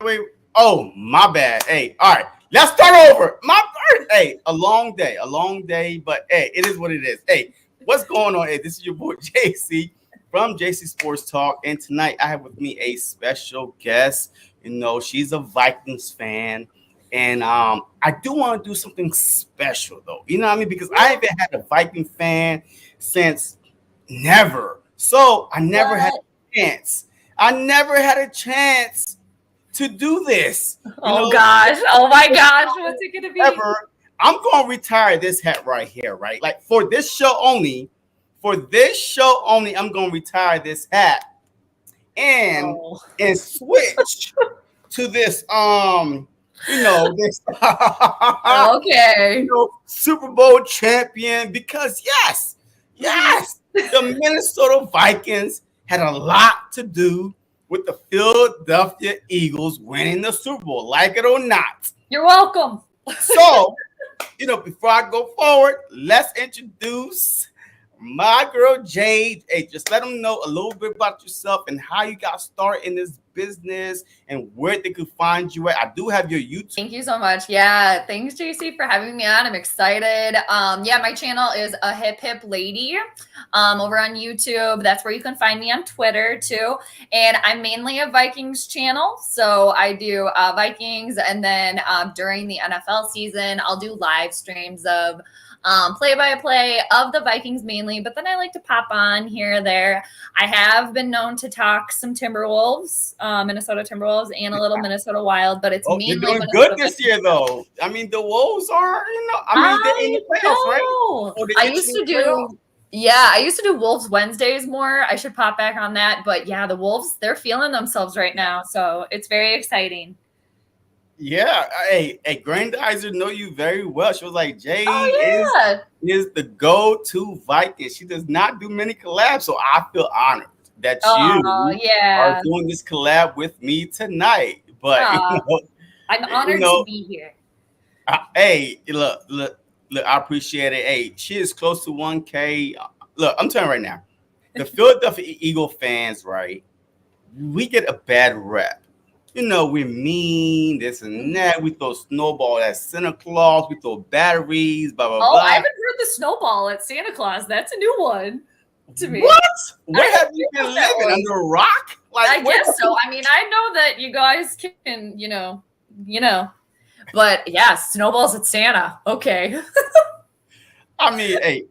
wait. Oh, my bad. Hey, all right. Let's start over. My first. Hey, a long day, but hey, it is what it is. Hey, what's going on? Hey, this is your boy JC from JC Sports Talk, and tonight I have with me a special guest. She's a Vikings fan, and I do want to do something special though. You know what I mean? Because I haven't had a Viking fan since never. So I never had a chance. I never had a chance to do this. Oh gosh. Oh my gosh. What's it gonna be? Ever, I'm gonna retire this hat right here, right? Like for this show only, I'm gonna retire this hat and switch to this this Okay. Super Bowl champion because yes, the Minnesota Vikings had a lot to do with the Philadelphia Eagles winning the Super Bowl, like it or not. You're welcome. So, before I go forward, let's introduce my girl Jade. Hey, just let them know a little bit about yourself and how you got started in this business and where they could find you at. I do have your YouTube. Thank you so much. Yeah, thanks JC for having me on. I'm excited. My channel is a hip lady over on YouTube. That's where you can find me on Twitter too. And I'm mainly a Vikings channel. So I do Vikings, and then during the NFL season, I'll do live streams of play-by-play of the Vikings mainly, but then I like to pop on here or there. I have been known to talk some Timberwolves, Minnesota Timberwolves, and a little Minnesota Wild, but it's mainly you're doing Minnesota good this year, though. I mean, the Wolves are, they're in the playoffs, right? I used to do Wolves Wednesdays more. I should pop back on that, but yeah, the Wolves, they're feeling themselves right now, so it's very exciting. Yeah, hey, Grandizer know you very well. She was like, Jay is the go-to Viking. She does not do many collabs, so I feel honored that you are doing this collab with me tonight. But I'm honored to be here. Look, I appreciate it. Hey, she is close to 1K. Look, I'm telling you right now, the Philadelphia Eagle fans, right? We get a bad rep. We're mean, this and that. We throw snowball at Santa Claus. We throw batteries, blah, blah, blah. I haven't heard the snowball at Santa Claus. That's a new one to me. What? Where have you been living? Under a rock? I guess so. I mean, I know that you guys can, But yeah, snowballs at Santa. Okay. I mean, hey,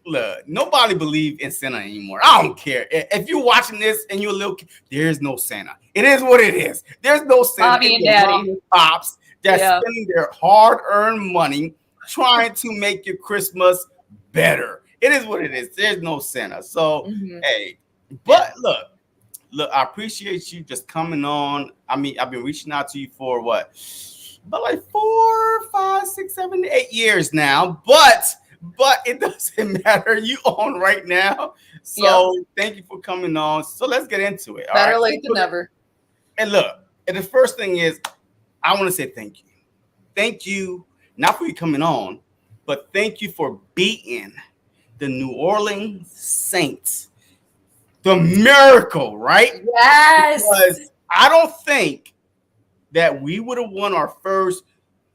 look, nobody believes in Santa anymore. I don't care. If you're watching this and you're a little kid, there's no Santa. It is what it is. There's no Santa. Mommy and Daddy. Pops that's spending their hard-earned money trying to make your Christmas better. It is what it is. There's no Santa. So, hey, but look, I appreciate you just coming on. I mean, I've been reaching out to you for what? But like 4, 5, 6, 7, 8 years now. But it doesn't matter. You on right now. So thank you for coming on. So let's get into it. Better late than never. And look, and the first thing is, I want to say thank you. Thank you, not for you coming on, but thank you for beating the New Orleans Saints. The miracle, right? Yes. Because I don't think that we would have won our first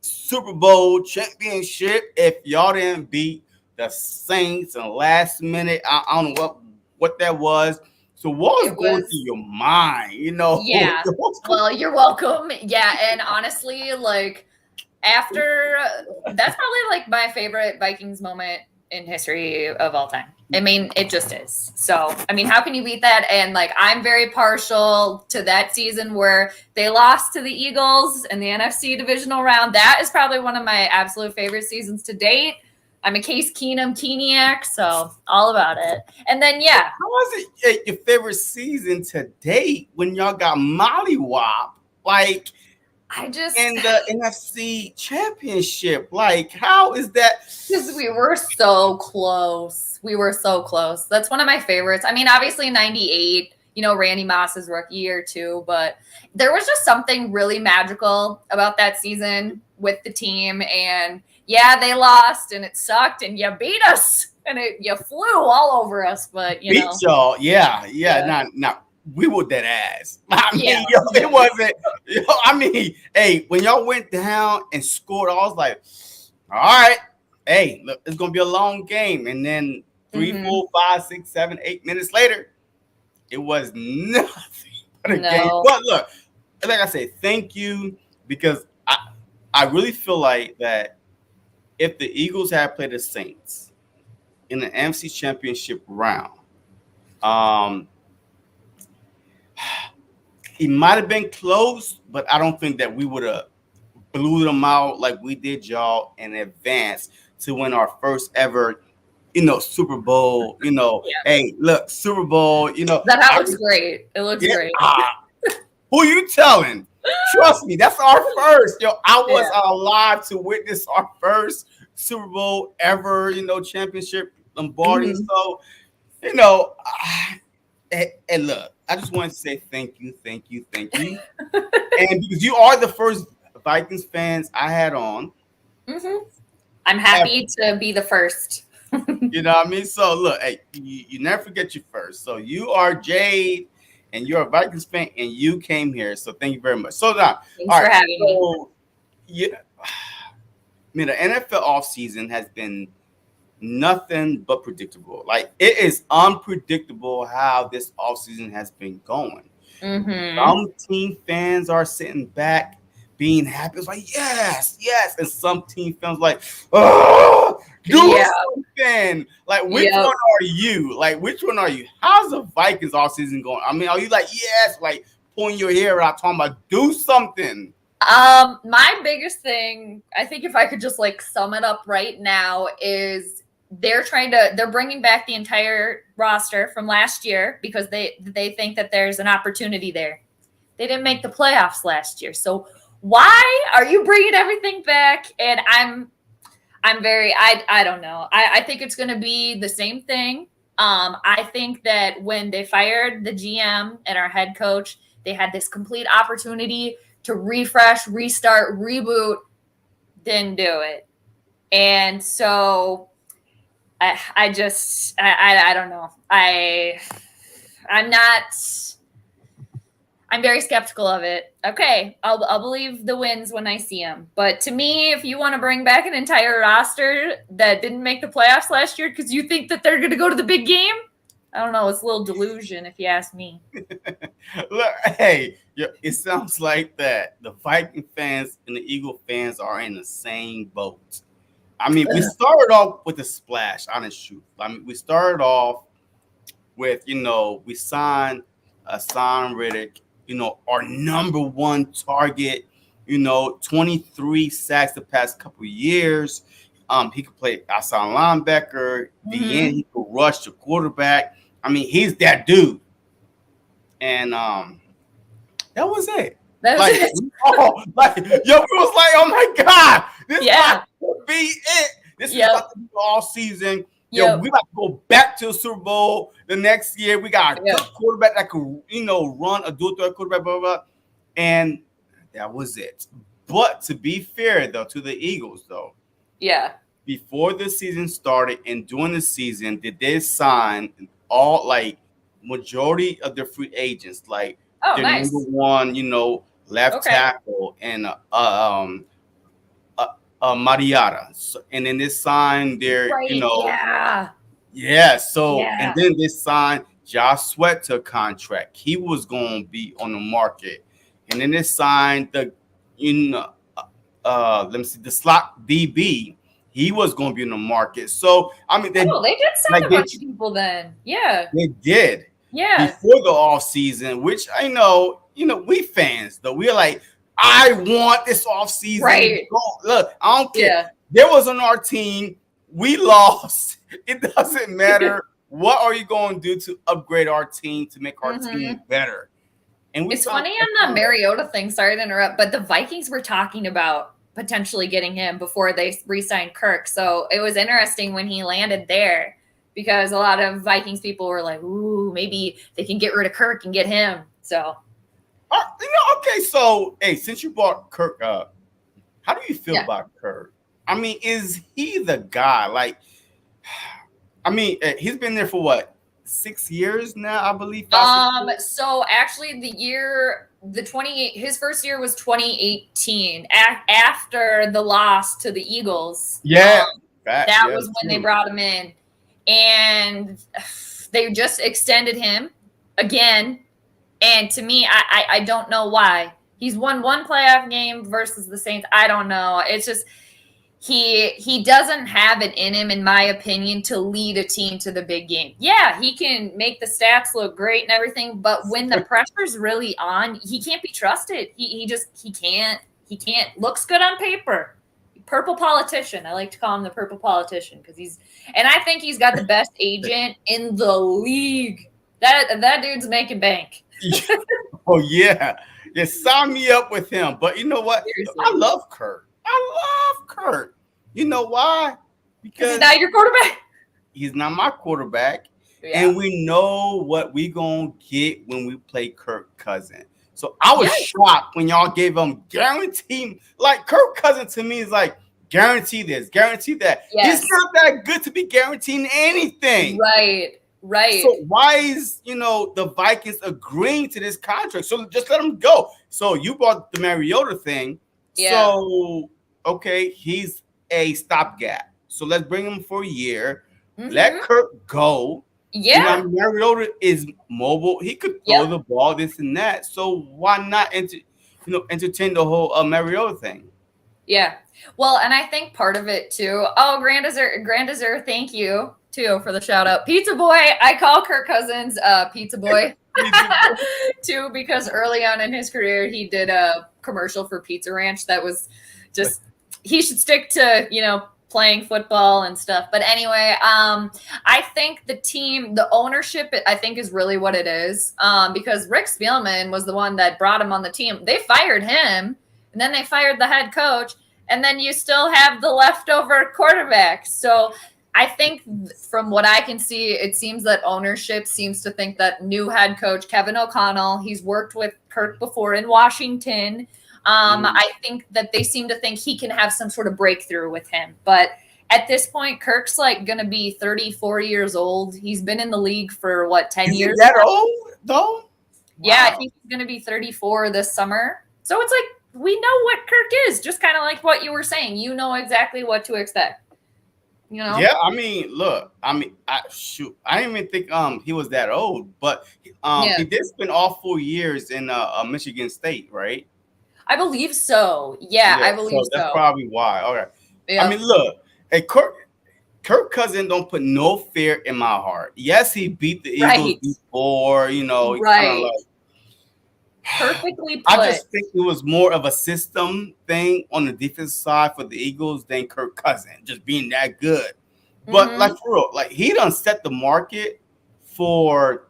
Super Bowl championship if y'all didn't beat the Saints in the last minute. I don't know what that was. So what was going through your mind? Yeah. Well, you're welcome. Yeah, and honestly, like after that's probably like my favorite Vikings moment in history of all time. I mean, it just is. So, I mean, how can you beat that? And like, I'm very partial to that season where they lost to the Eagles in the NFC divisional round. That is probably one of my absolute favorite seasons to date. I'm a Case Keenum Keeniac, so all about it. And then, yeah. How was it your favorite season to date when y'all got mollywop? Like, in the NFC Championship. Like, how is that? Because we were so close. That's one of my favorites. I mean, obviously 98, Randy Moss's rookie year too, but there was just something really magical about that season with the team. And yeah, they lost and it sucked and you beat us and you flew all over us, but beat y'all. Yeah. we were dead ass. I mean, Yeah. it wasn't. I mean, hey, when y'all went down and scored, I was like, all right, hey, look, it's gonna be a long game. And then 3, Mhm. 4, 5, 6, 7, 8 minutes later, it was nothing but a game. No. But look, like I said, thank you because I really feel like that if the Eagles had played the Saints in the NFC Championship round, um, it might have been close, but I don't think that we would have blew them out like we did y'all in advance to win our first ever, Super Bowl. Yeah. Hey, look, Super Bowl. That hat looks great. It looks Yeah, great. who you telling? Trust me, that's our first. I was Yeah. alive to witness our first Super Bowl ever. Championship Lombardi. Mhm. So, you know, and look, I just want to say thank you, thank you, thank you. And because you are the first Vikings fans I had on Mhm. I'm ever. happy to be the first. You know what I mean? So look, hey, you never forget your first. So you are Jade, and you're a Vikings fan, and you came here. So thank you very much. So now, Thanks all for right. having me. So yeah, I mean the NFL offseason has been nothing but predictable. Like it is unpredictable how this offseason has been going. Mhm. Some team fans are sitting back being happy. It's like, yes, yes. And some team fans like, oh, do Yeah. something. Like, which Yep. one are you? Like, which one are you? How's the Vikings all season going? I mean, are you like, yes, like pulling your hair out, talking about do something? My biggest thing, I think if I could just like sum it up right now, is they're bringing back the entire roster from last year because they think that there's an opportunity there. They didn't make the playoffs last year. So why are you bringing everything back? And I'm very I don't know. I think it's going to be the same thing. I think that when they fired the GM and our head coach, they had this complete opportunity to refresh, restart, reboot. Didn't do it. And so I just I don't know. I'm not I'm very skeptical of it. Okay, I'll believe the wins when I see them. But to me, if you want to bring back an entire roster that didn't make the playoffs last year because you think that they're going to go to the big game, I don't know. It's a little delusion, if you ask me. Look, hey, it sounds like that the Viking fans and the Eagle fans are in the same boat. I mean, we started off with a splash, honest truth. I mean, we started off with, we signed Hassan Riddick, our number one target, 23 sacks the past couple of years. He could play outside linebacker, the end, Mm-hmm. he could rush the quarterback. I mean, he's that dude. And that was it. That was Like, it. like, yo, it was like, oh my God, this Yeah. about to be it. This is Yep. about to be all season. Yo, Yep. we about to go back to the Super Bowl the next year. We got a Yep. good quarterback that could, run a dual threat quarterback, blah, blah, blah. And that was it. But to be fair, though, to the Eagles, though, Yeah. before the season started and during the season, did they sign all like majority of their free agents, like Oh, their number nice. one, left Okay. tackle and Mariota. So, and then they signed their, Right. Yeah. yeah. So and Yeah. then they signed Josh Sweat to a contract. He was going to be on the market, and then they signed you know, let me see, the slot DB. He was going to be in the market. So I mean, Oh, they did sign like a bunch of people then. Yeah. they did Yeah. before the off season, which I know, we fans though we're like, I want this off season. Right. Look, I don't care. Yeah. There was on our team, we lost. It doesn't matter. What are you going to do to upgrade our team to make our team better? And we It's found funny on the Mariota thing. Sorry to interrupt, but the Vikings were talking about potentially getting him before they re-signed Kirk. So it was interesting when he landed there because a lot of Vikings people were like, "Ooh, maybe they can get rid of Kirk and get him." So okay. So hey, since you brought Kirk up, how do you feel yeah, about Kirk? I mean, is he the guy? Like, I mean, he's been there for what? 6 years now, I believe. 5, 6 years. So actually his first year was 2018 after the loss to the Eagles. Yeah, That was when they brought him in, and they just extended him again. And to me, I don't know why. He's won one playoff game versus the Saints. I don't know. It's just he doesn't have it in him, in my opinion, to lead a team to the big game. Yeah, he can make the stats look great and everything, but when the pressure's really on, he can't be trusted. He can't. Looks good on paper. Purple politician. I like to call him the purple politician because I think he's got the best agent in the league. That dude's making bank. Oh yeah. Yeah, sign me up with him. But you know what? Seriously. I love Kurt. You know why? Because he's not your quarterback. He's not my quarterback. Yeah. And we know what we gonna get when we play Kirk Cousins. So I was shocked when y'all gave him guarantee. Like Kirk Cousins to me is like guarantee this, guarantee that. Yes. He's not that good to be guaranteeing anything. Right. So why is the Vikings agreeing to this contract? So just let him go. So you brought the Mariota thing. Yeah. So okay, he's a stopgap. So let's bring him for a year. Mm-hmm. Let Kirk go. Yeah. Mariota is mobile. He could throw the ball, this and that. So why not entertain the whole Mariota thing? Yeah. Well, and I think part of it too. Oh, Grand Dessert, thank you too for the shout out. Pizza Boy. I call Kirk Cousins Pizza Boy too, because early on in his career he did a commercial for Pizza Ranch that was just he should stick to, playing football and stuff. But anyway, I think the ownership, I think is really what it is. Because Rick Spielman was the one that brought him on the team. They fired him and then they fired the head coach. And then you still have the leftover quarterback. So I think from what I can see, it seems that ownership seems to think that new head coach, Kevin O'Connell, he's worked with Kirk before in Washington. I think that they seem to think he can have some sort of breakthrough with him. But at this point, Kirk's like going to be 34 years old. He's been in the league for 10 years? Is he that old though? Wow. Yeah, I think he's going to be 34 this summer. So it's like, we know what Kirk is, just kind of like what you were saying. You know exactly what to expect. Yeah, I mean, look, I didn't even think he was that old, but he did spend all 4 years in Michigan State, right? I believe so. Yeah, I believe so. That's probably why. All right. Yeah. I mean, look, hey, Kirk Cousins don't put no fear in my heart. Yes, he beat the Eagles before, Right. Perfectly put. I just think it was more of a system thing on the defense side for the Eagles than Kirk Cousins just being that good. But like for real, like he done set the market for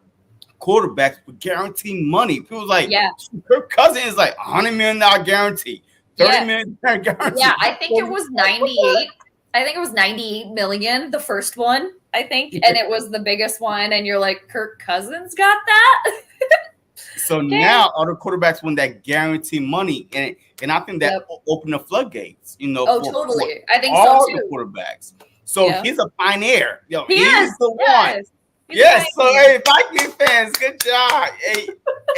quarterbacks with guaranteed money. People like Kirk Cousins is like $100 million guarantee, $30 million guarantee. Yeah, I think it was 98. I think it was 98 million, the first one, I think, and it was the biggest one. And you're like, Kirk Cousins got that. So now other quarterbacks win that guarantee money, and I think that opened the floodgates. Totally. I think all so too. The quarterbacks. So he's a pioneer. He's the one. Yes. So hey, Viking fans, good job. Hey,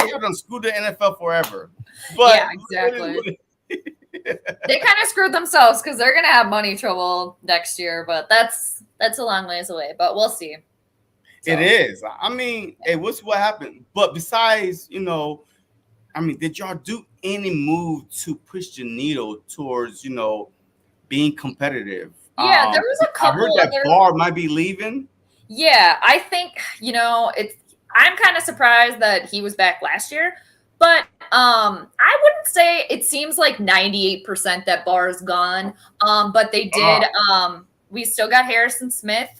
you're gonna screw the NFL forever. But yeah, exactly. They kind of screwed themselves because they're gonna have money trouble next year. But that's a long ways away. But we'll see. So. It is. I mean, hey, what's what happened? But besides, did y'all do any move to push the needle towards, being competitive? Yeah, there was a couple. I heard that Barr might be leaving. Yeah, I think, I'm kind of surprised that he was back last year, but I wouldn't say it seems like 98% that Barr is gone. But they did. We still got Harrison Smith,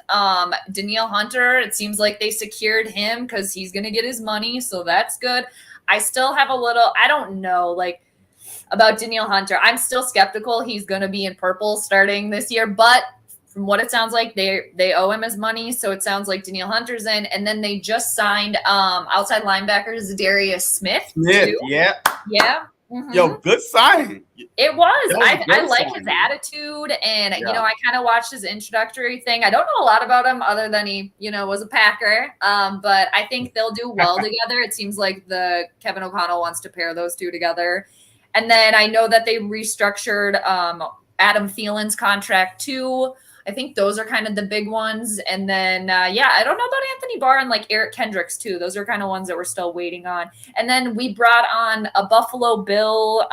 Danielle Hunter. It seems like they secured him because he's going to get his money. So that's good. I still have I don't know, about Danielle Hunter. I'm still skeptical he's going to be in purple starting this year. But from what it sounds like, they owe him his money. So it sounds like Danielle Hunter's in. And then they just signed outside linebacker Zadarius Smith. Too. Yeah. Yeah. Mm-hmm. Yo, good sign. It was. That was a I great like his sign. attitude, and Yeah. I kind of watched his introductory thing. I don't know a lot about him other than he, was a Packer. But I think they'll do well together. It seems like the Kevin O'Connell wants to pair those two together, and then I know that they restructured Adam Thielen's contract too. I think those are kind of the big ones, and then I don't know about Anthony Barr and like Eric Kendricks too. Those are kind of ones that we're still waiting on. And then we brought on a Buffalo Bill.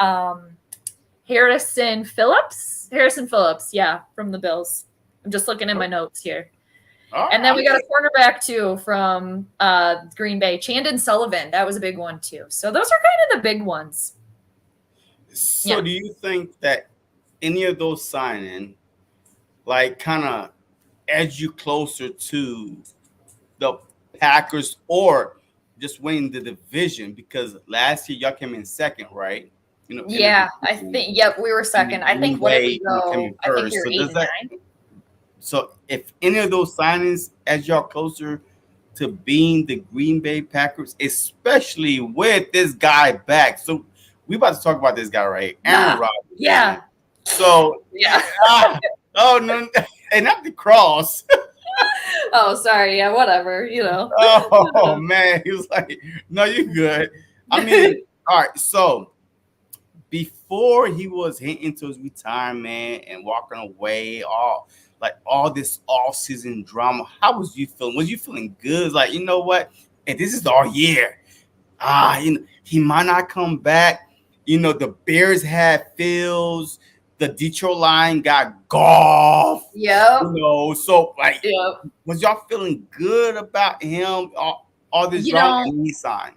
Harrison Phillips, yeah, from the Bills. I'm just looking at my notes here. And then we got a cornerback too from Green Bay, Chandon Sullivan. That was a big one too. So those are kind of the big ones. So do you think that any of those signing, like, kind of edge you closer to the Packers or just winning the division? Because last year y'all came in second, right? Yeah, I think. Yep, we were second. I think. What did we go? I think we were 8-9. So if any of those signings edge y'all closer to being the Green Bay Packers, especially with this guy back. So we about to talk about this guy, right? Aaron Rodgers. Yeah. Man. So oh no, and not the cross. Oh, sorry. Yeah, whatever. Oh man, he was like, "No, you're good." I mean, all right. So before he was hinting to his retirement and walking away, all this off-season drama, how was you feeling? Was you feeling good? Like, you know what? And this is our year. He might not come back. The Bears had Fields. The Detroit line got Golf. Yeah. So like, was y'all feeling good about him? All this drama and he signed.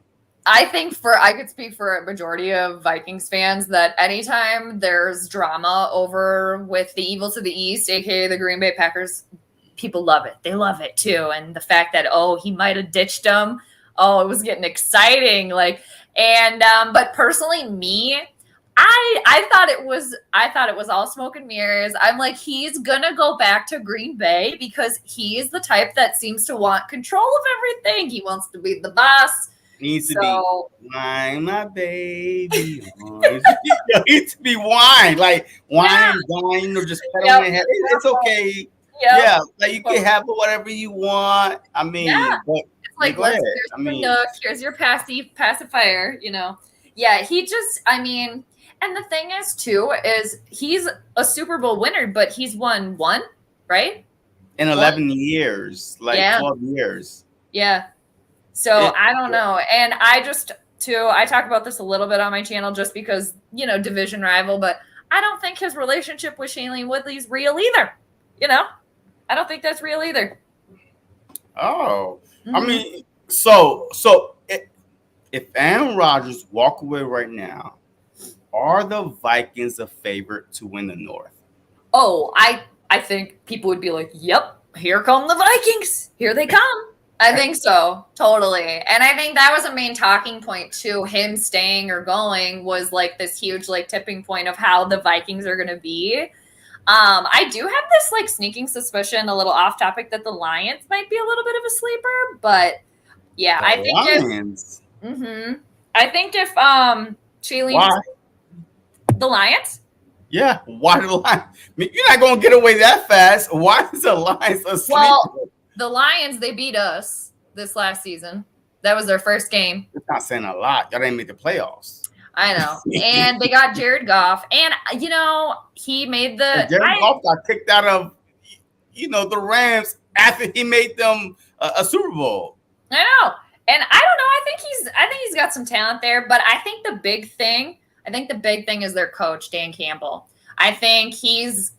I think I could speak for a majority of Vikings fans that anytime there's drama over with the evil to the East, aka the Green Bay Packers, people love it. They love it too. And the fact that, he might have ditched them. Oh, it was getting exciting. But personally, me, I thought it was all smoke and mirrors. I'm like, he's gonna go back to Green Bay because he's the type that seems to want control of everything. He wants to be the boss. Needs to be wine, my baby. He needs to be wine, like wine, just pet on the head. It's okay. Yeah, like you can have whatever you want. I mean, but it's like, here's your nook, here's your pacifier. Yeah, he just, and the thing is too, is he's a Super Bowl winner, but he's won one, right? In 11 years, 12 years. Yeah. So I don't know. And I talk about this a little bit on my channel just because, division rival, but I don't think his relationship with Shailene Woodley's real either. I don't think that's real either. Oh, mm-hmm. I mean, so if Aaron Rodgers walk away right now, are the Vikings a favorite to win the North? Oh, I think people would be like, yep, here come the Vikings. Here they come. I think so. Totally. And I think that was a main talking point too. Him staying or going was like this huge tipping point of how the Vikings are going to be. I do have this sneaking suspicion, a little off topic, that the Lions might be a little bit of a sleeper, but yeah, I think Lions. I think if Shailene, the Lions. Yeah, why the Lions? I mean, you're not gonna get away that fast. Why is the Lions a sleeper? Well, the Lions, they beat us this last season. That was their first game. It's not saying a lot. Y'all didn't make the playoffs. I know. And they got Jared Goff. And, he made Jared Goff got kicked out of, the Rams after he made them a Super Bowl. I know. And I don't know. I think he's got some talent there. But I think the big thing is their coach, Dan Campbell. I think he's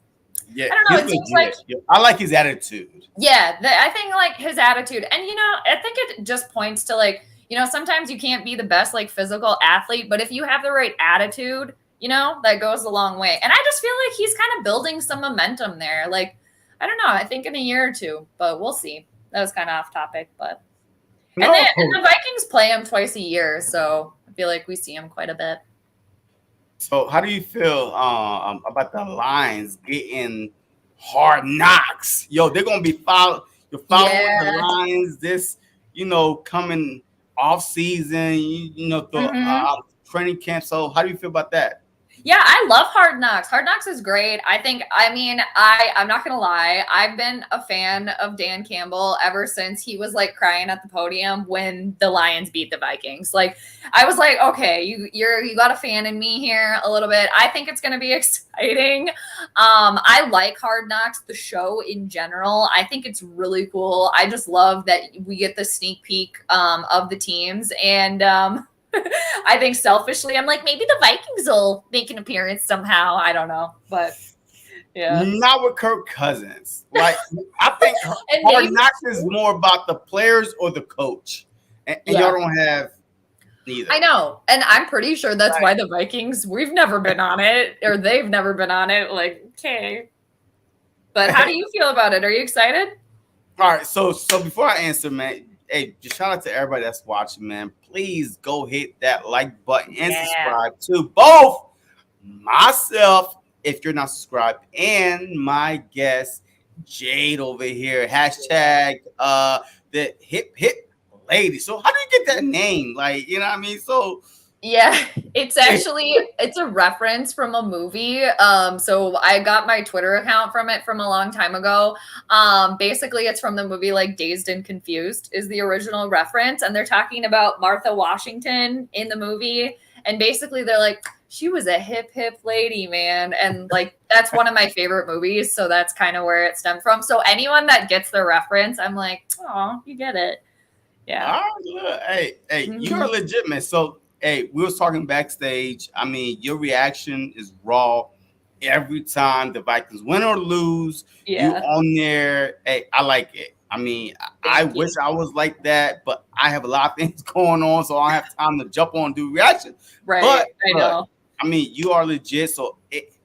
Yeah, I don't know. It seems like I like his attitude. Yeah, I think his attitude, and I think it just points to sometimes you can't be the best physical athlete, but if you have the right attitude, that goes a long way. And I just feel like he's kind of building some momentum there. I don't know. I think in a year or two, but we'll see. That was kind of off topic, but and the Vikings play him twice a year, so I feel like we see him quite a bit. So how do you feel about the Lions getting Hard Knocks? Yo, they're gonna be following the Lions this, coming off season. training camp. So how do you feel about that? Yeah, I love Hard Knocks. Hard Knocks is great. I'm not gonna lie. I've been a fan of Dan Campbell ever since he was like crying at the podium when the Lions beat the Vikings. Like, I was like, okay, you got a fan in me here a little bit. I think it's gonna be exciting. I like Hard Knocks, the show in general. I think it's really cool. I just love that we get the sneak peek of the teams and I think selfishly, I'm like, maybe the Vikings will make an appearance somehow. I don't know, but yeah. Not with Kirk Cousins. Like, I think Hard Knocks is more about the players or the coach. And y'all don't have neither. I know. And I'm pretty sure that's why the Vikings, we've never been on it, or they've never been on it. Like, okay. But how do you feel about it? Are you excited? All right. So before I answer, man, hey, just shout out to everybody that's watching, man. Please go hit that like button and subscribe to both myself, if you're not subscribed, and my guest Jade over here. Hashtag the hip lady. So how do you get that name? Like, you know what I mean? So yeah, it's a reference from a movie. So I got my Twitter account from a long time ago. Basically it's from the movie like Dazed and Confused is the original reference. And they're talking about Martha Washington in the movie. And basically they're like, she was a hip lady, man. And like, that's one of my favorite movies. So that's kind of where it stemmed from. So anyone that gets the reference, I'm like, oh, you get it. Yeah. All right, look, hey, you're legitimate. So hey, we was talking backstage. I mean, your reaction is raw every time the Vikings win or lose. You on there. Hey, I like it. I mean, I wish I was like that, but I have a lot of things going on, so I don't have time to jump on and do reaction. Right. But I know. I mean, you are legit. So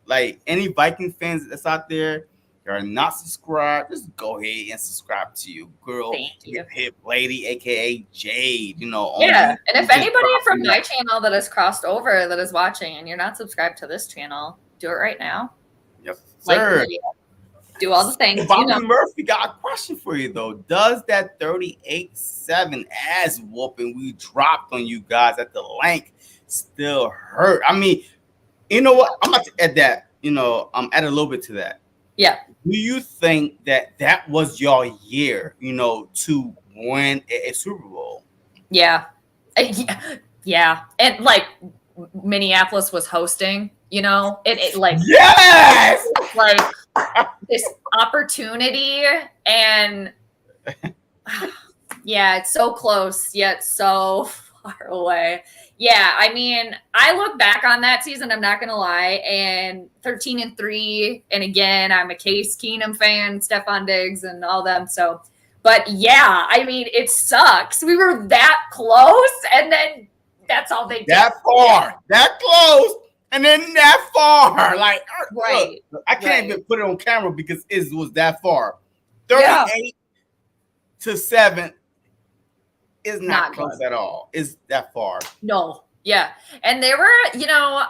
like any Viking fans that's out there that are not subscribed, just go ahead and subscribe to you, girl. Hip lady, aka Jade. You know. Yeah. And if anybody from my channel that has crossed over that is watching and you're not subscribed to this channel, do it right now. Yes, sir. Do all the things. Bobby Murphy got a question for you though. Does that 38-7 ass whooping we dropped on you guys at the length still hurt? I mean, you know what? I'm about to add that. You know, add a little bit to that. Yeah. Do you think that was your year, you know, to win a Super Bowl? Yeah. Yeah. And like Minneapolis was hosting, you know, it like, yes, like this opportunity and yeah, it's so close yet so far away. Yeah, I mean, I look back on that season, I'm not gonna lie, and 13-3, and again, I'm a Case Keenum fan, Stephon Diggs and all them. So, but yeah, I mean, it sucks. We were that close, and then that's all they did. That far, that close, and then that far. Like, right. Look, I can't even put it on camera because it was that far. 38-7 is not close at all. Is that far? No. Yeah. And they were, you know,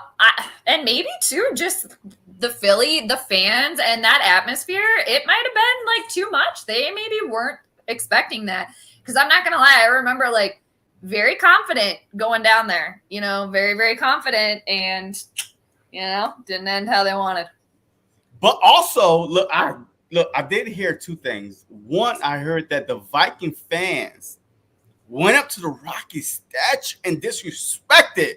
and maybe too, just the fans and that atmosphere, it might have been like too much. They maybe weren't expecting that. Because I'm not going to lie, I remember like very confident going down there, you know, very, very confident, and, you know, didn't end how they wanted. But also, look, I did hear two things. One, I heard that the Viking fans went up to the Rocky statue and disrespected.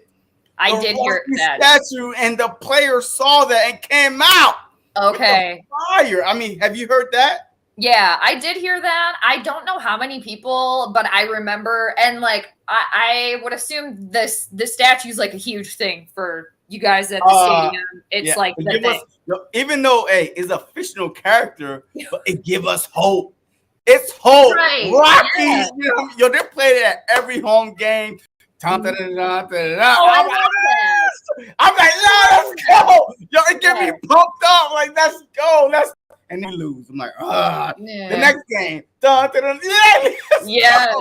I did hear that statue, and the players saw that and came out. Okay. Fire. I mean, have you heard that? Yeah, I did hear that. I don't know how many people, but I remember, and like I would assume the statue is like a huge thing for you guys at the stadium. It's like the thing. Even though it's a fictional character, but it give us hope. It's hope. Right. Rocky, you know, they play it at every home game. I'm like, no, let's go. Yo, it get me pumped up. Like, let's go. And then lose. I'm like, the next game. Yeah.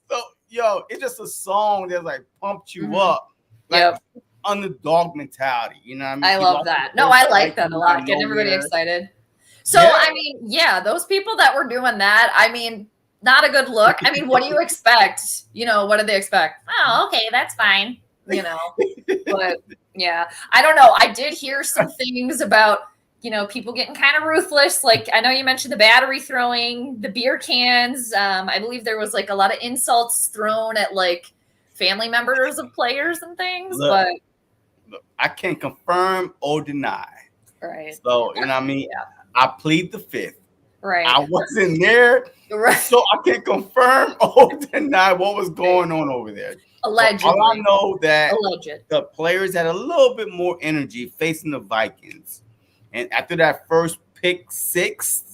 So, yo, it's just a song that like pumped you up. Like, underdog mentality. You know what I mean? I love that. No, I like that a lot. Getting everybody excited. So, I mean, yeah, those people that were doing that, I mean, not a good look. I mean, what do you expect? You know, what do they expect? Oh, okay, that's fine. you know. But yeah, I don't know. I did hear some things about, people getting kind of ruthless. Like, I know you mentioned the battery throwing, the beer cans. I believe there was like a lot of insults thrown at like family members of players and things. Look, But I can't confirm or deny. right. So, you know what I mean? Yeah. I plead the fifth. Right. I wasn't there, Right. so I can't confirm or deny what was going on over there. Allegedly. All I know that Alleged. the players had a little bit more energy facing the Vikings. And after that first pick six,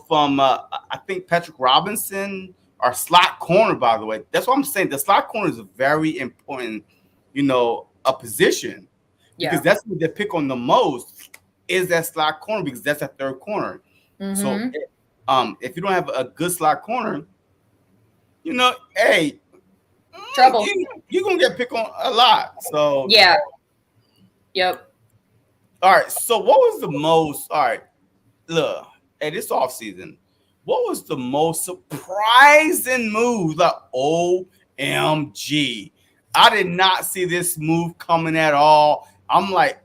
from I think Patrick Robinson, our slot corner, by the way. That's what I'm saying. The slot corner is a very important, a position. Because that's what they pick on the most is that slot corner, because that's a third corner. Mm-hmm. So if you don't have a good slot corner, hey, trouble. You're gonna get picked on a lot. So yeah. Yep. All right. So what was the most? All right. Look, this offseason, what was the most surprising move? Like, OMG. I did not see this move coming at all. I'm like,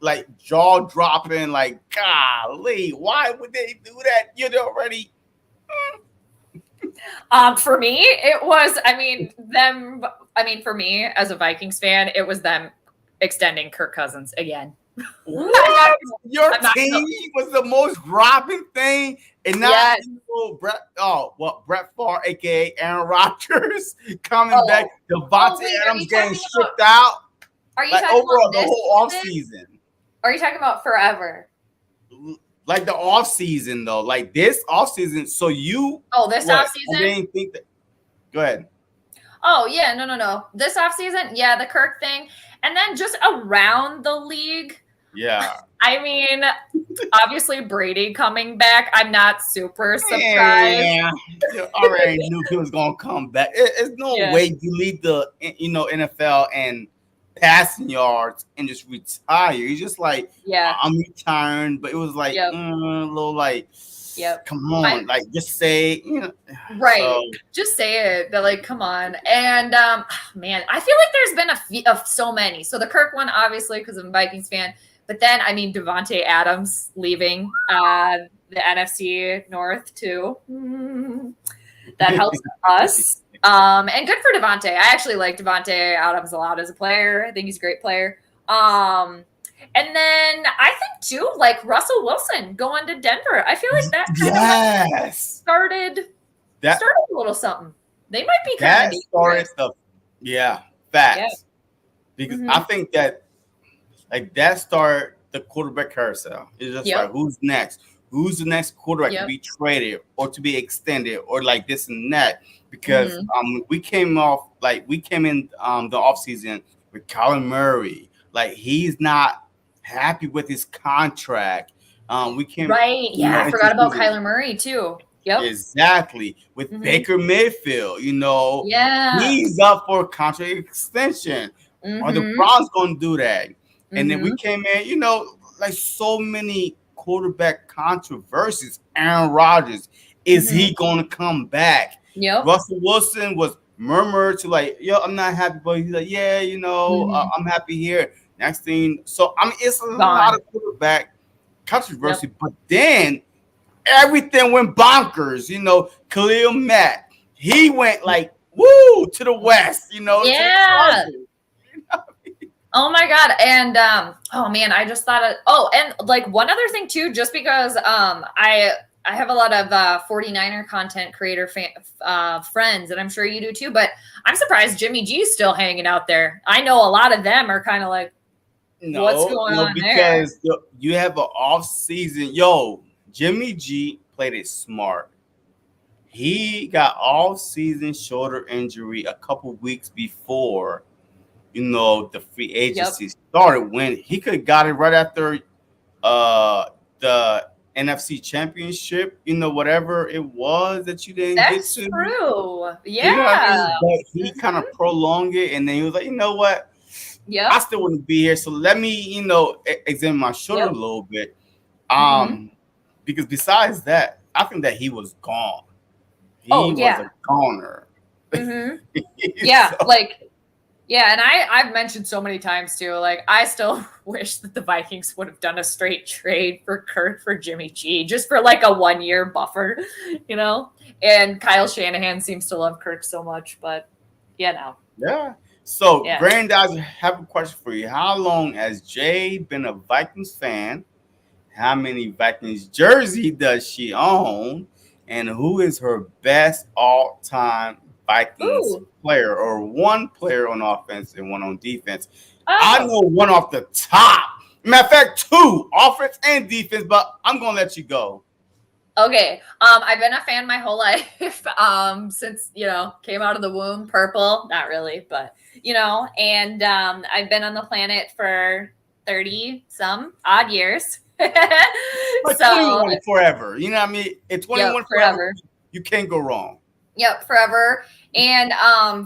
like jaw dropping, like, golly, why would they do that? You're already. For me, it was, for me as a Vikings fan, it was them extending Kirk Cousins again. What? Your team was the most dropping thing, and now Brett Favre, aka Aaron Rodgers, coming back. Devontae Adams getting stripped out. Are you talking about the whole offseason? Are you talking about forever? Like the offseason, though, like this offseason. So you this offseason? I didn't think that. Go ahead. Oh yeah, no. This offseason, yeah, the Kirk thing, and then just around the league. Yeah. I mean, obviously Brady coming back. I'm not super surprised. Yeah, you already knew he was gonna come back. There's no way you lead the NFL and passing yards and just retire. You're just like, I'm retiring, but it was like a little like, come on, like just say, right? So. Just say it. They're like, come on, and man, I feel like there's been a few of so many. So the Kirk one, obviously, because I'm a Vikings fan. But then, Devontae Adams leaving the NFC North too. That helps us. And good for Devontae. I actually like Devontae Adams a lot as a player. I think he's a great player. And then I think too, like Russell Wilson going to Denver. I feel like that kind of started a little something. They might be kind of started stuff. Yeah, facts. Because I think that. Like that started the quarterback carousel. It's just like, who's next? Who's the next quarterback to be traded or to be extended or like this and that? Because we came in the offseason with Kyler Murray. Like he's not happy with his contract. We came I forgot about Kyler Murray too. Yep. Exactly. With Baker Mayfield, he's up for a contract extension. Are the Browns going to do that? And then we came in, like so many quarterback controversies. Aaron Rodgers, is he going to come back? Yep. Russell Wilson was murmured to like, I'm not happy, but he's like, I'm happy here. Next thing, so it's a lot of quarterback controversy, but then everything went bonkers. Khalil Mack, he went like to the west. Yeah. Oh my God. And I just thought and like one other thing too, just because I have a lot of 49er content creator friends, and I'm sure you do too, but I'm surprised Jimmy G's still hanging out there. I know a lot of them are kind of like, what's going on there? Because you have an off season. Jimmy G played it smart. He got off season shoulder injury a couple weeks before the free agency started, when he could have got it right after the NFC Championship, whatever it was that you didn't get to. That's true. Yeah. But he kind of prolonged it, and then he was like, you know what? Yeah. I still wouldn't be here, so let me, examine my shoulder a little bit. Because besides that, I think that he was gone. He was a goner. Yeah, so. Yeah, and I've mentioned so many times too, like I still wish that the Vikings would have done a straight trade for Kirk for Jimmy G, just for like a 1 year buffer, you know? And Kyle Shanahan seems to love Kirk so much, but Yeah. So, yeah. Granddad, I have a question for you. How long has Jay been a Vikings fan? How many Vikings jersey does she own? And who is her best all-time Vikings Ooh. player, or one player on offense and one on defense? I Oh. know one off the top. Matter of fact, two, offense and defense, but I'm gonna let you go. Okay. I've been a fan my whole life. Since, came out of the womb, purple. Not really, but and I've been on the planet for 30 some odd years. Like So 21 forever. You know what I mean? At yep, 21 forever, forever. you can't go wrong. Yep, forever. And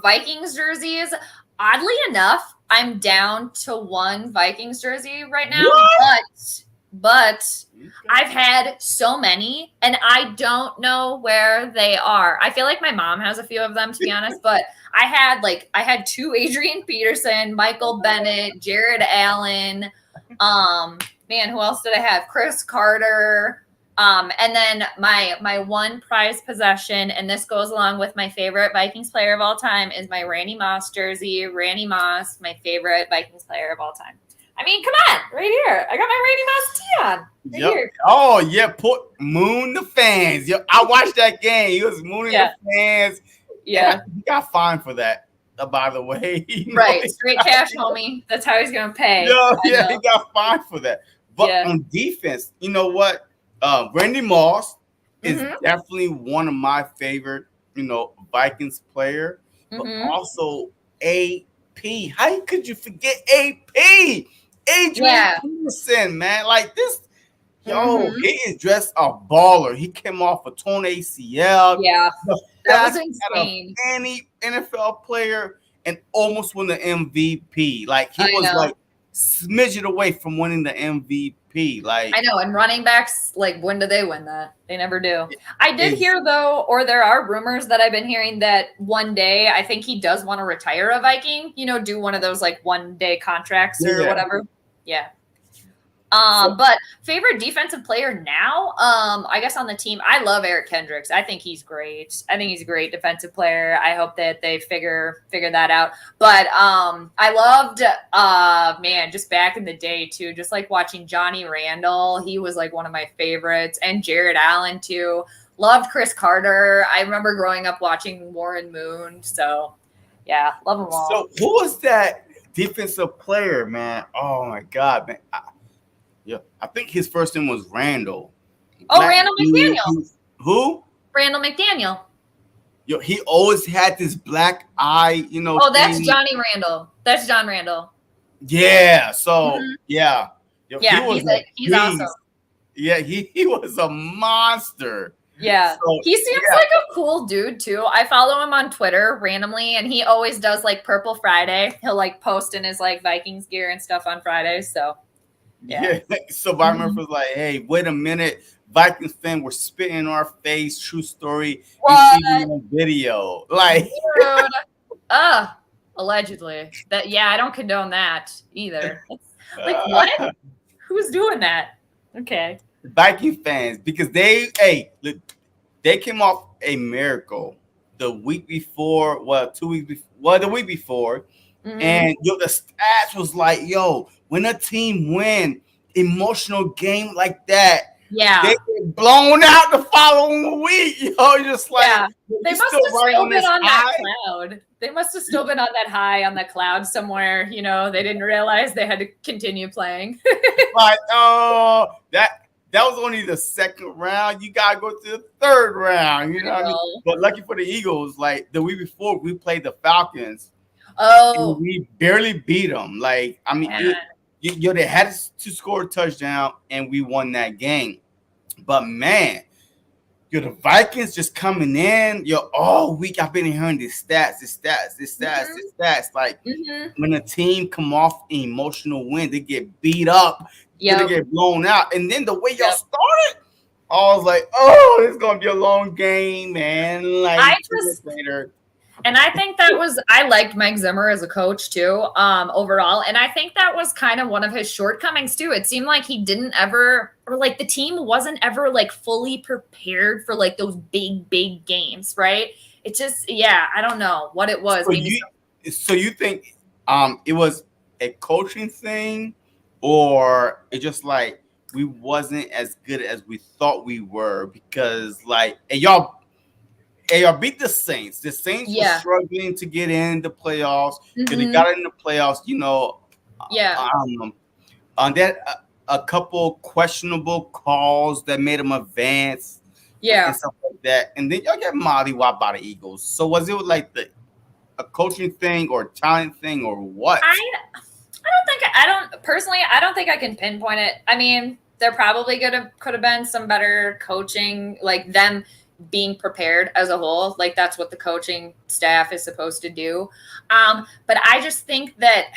Vikings jerseys, oddly enough, I'm down to one Vikings jersey right now, What? but I've Okay. had so many and I don't know where they are. I feel like my mom has a few of them, to be honest, but I had two Adrian Peterson, Michael Bennett, Jared Allen, man, who else did I have? Chris Carter. And then my one prized possession, and this goes along with my favorite Vikings player of all time, is my Randy Moss jersey. Randy Moss, my favorite Vikings player of all time. I mean, come on, right here. I got my Randy Moss tee on. Right Yep. here. Oh, yeah. Put moon the fans. Yep. I watched that game. He was mooning Yeah. the fans. Yeah. He got fined for that, by the way. Right. Straight cash, homie. That's how he's gonna pay. Yeah, I yeah, he know. got fined for that. But Yeah. on defense, you know what? Randy Moss is Mm-hmm. definitely one of my favorite, Vikings player, but Mm-hmm. also AP. How could you forget AP? Adrian Yeah. Peterson, man. Like this, yo, Mm-hmm. he is dressed a baller. He came off a torn ACL. Yeah. The That was fastest out of insane. any NFL player, and almost won the MVP. Like he I was know. like smidget away from winning the MVP. Like I know, and running backs, like, when do they win that? They never do. I did is hear, though, or there are rumors that I've been hearing that one day I think he does want to retire a Viking, do one of those, like, 1 day contracts or yeah. whatever. Yeah. So But favorite defensive player now, I guess on the team, I love Eric Kendricks. I think he's great. I think he's a great defensive player. I hope that they figure that out. But I loved man, just back in the day too, just like watching Johnny Randall. He was like one of my favorites, and Jared Allen too. Loved Chris Carter. I remember growing up watching Warren Moon. So yeah, love them all. so who was that defensive player, man? Oh my god, man. Yeah, I think his first name was Randall. Oh, Black Randall dude. McDaniel. Who? Randall McDaniel. Yo, he always had this black eye, Oh, that's thing. Johnny Randall. That's John Randall. Yeah. So Mhm. yeah, yo, he Yeah, was a he's awesome. beast. Yeah, he was a monster. Yeah. So He seems yeah, like a cool dude too. I follow him on Twitter randomly, and he always does like Purple Friday. He'll like post in his like Vikings gear and stuff on Fridays. So yeah. yeah. So Byron Murphy Mhm. was like, "Hey, wait a minute, Vikings fan were spitting in our face. True story. It's What? even on video. Like, Dude. Allegedly. That yeah, I don't condone that either. Like what? Who's doing that? Okay. Viking fans, because look, they came off a miracle the week before, well, 2 weeks before, well, the week before, Hmm. and the stats was like, yo, when a team win emotional game like that, they Yeah. get blown out the following week. You're just like, Yeah. They you must still have right still on been this on that high. cloud. They must have still been on that high on the cloud somewhere. They didn't realize they had to continue playing. Like, oh, that was only the second round. You gotta go to the third round. You know I what I mean? know. But lucky for the Eagles, like the week before, we played the Falcons and Oh, we barely beat them. Like, I mean, man. they had to score a touchdown and we won that game. But man, the Vikings just coming in, all week I've been hearing these stats, Hmm. these stats. Like Hmm. when a team come off an emotional win, they get beat up, they Yep. get blown out. And then the way y'all Yep. started, I was like, oh, it's gonna be a long game, man. I Like 2 years just later. And I think I liked Mike Zimmer as a coach too, overall. And I think that was kind of one of his shortcomings too. It seemed like he didn't ever, or like the team wasn't ever like fully prepared for like those big games, right? It just, yeah, I don't know what it was. So you think it was a coaching thing, or it just like we wasn't as good as we thought we were? Because like, y'all beat the Saints. The Saints were struggling to get in the playoffs. Because they got in the playoffs, on that a couple questionable calls that made them advance, and stuff like that. And then y'all get mollywopped by the Eagles. So was it like a coaching thing or talent thing or what? I don't think I can pinpoint it. I mean, there probably could have been some better coaching, like them being prepared as a whole. Like that's what the coaching staff is supposed to do. But I just think that,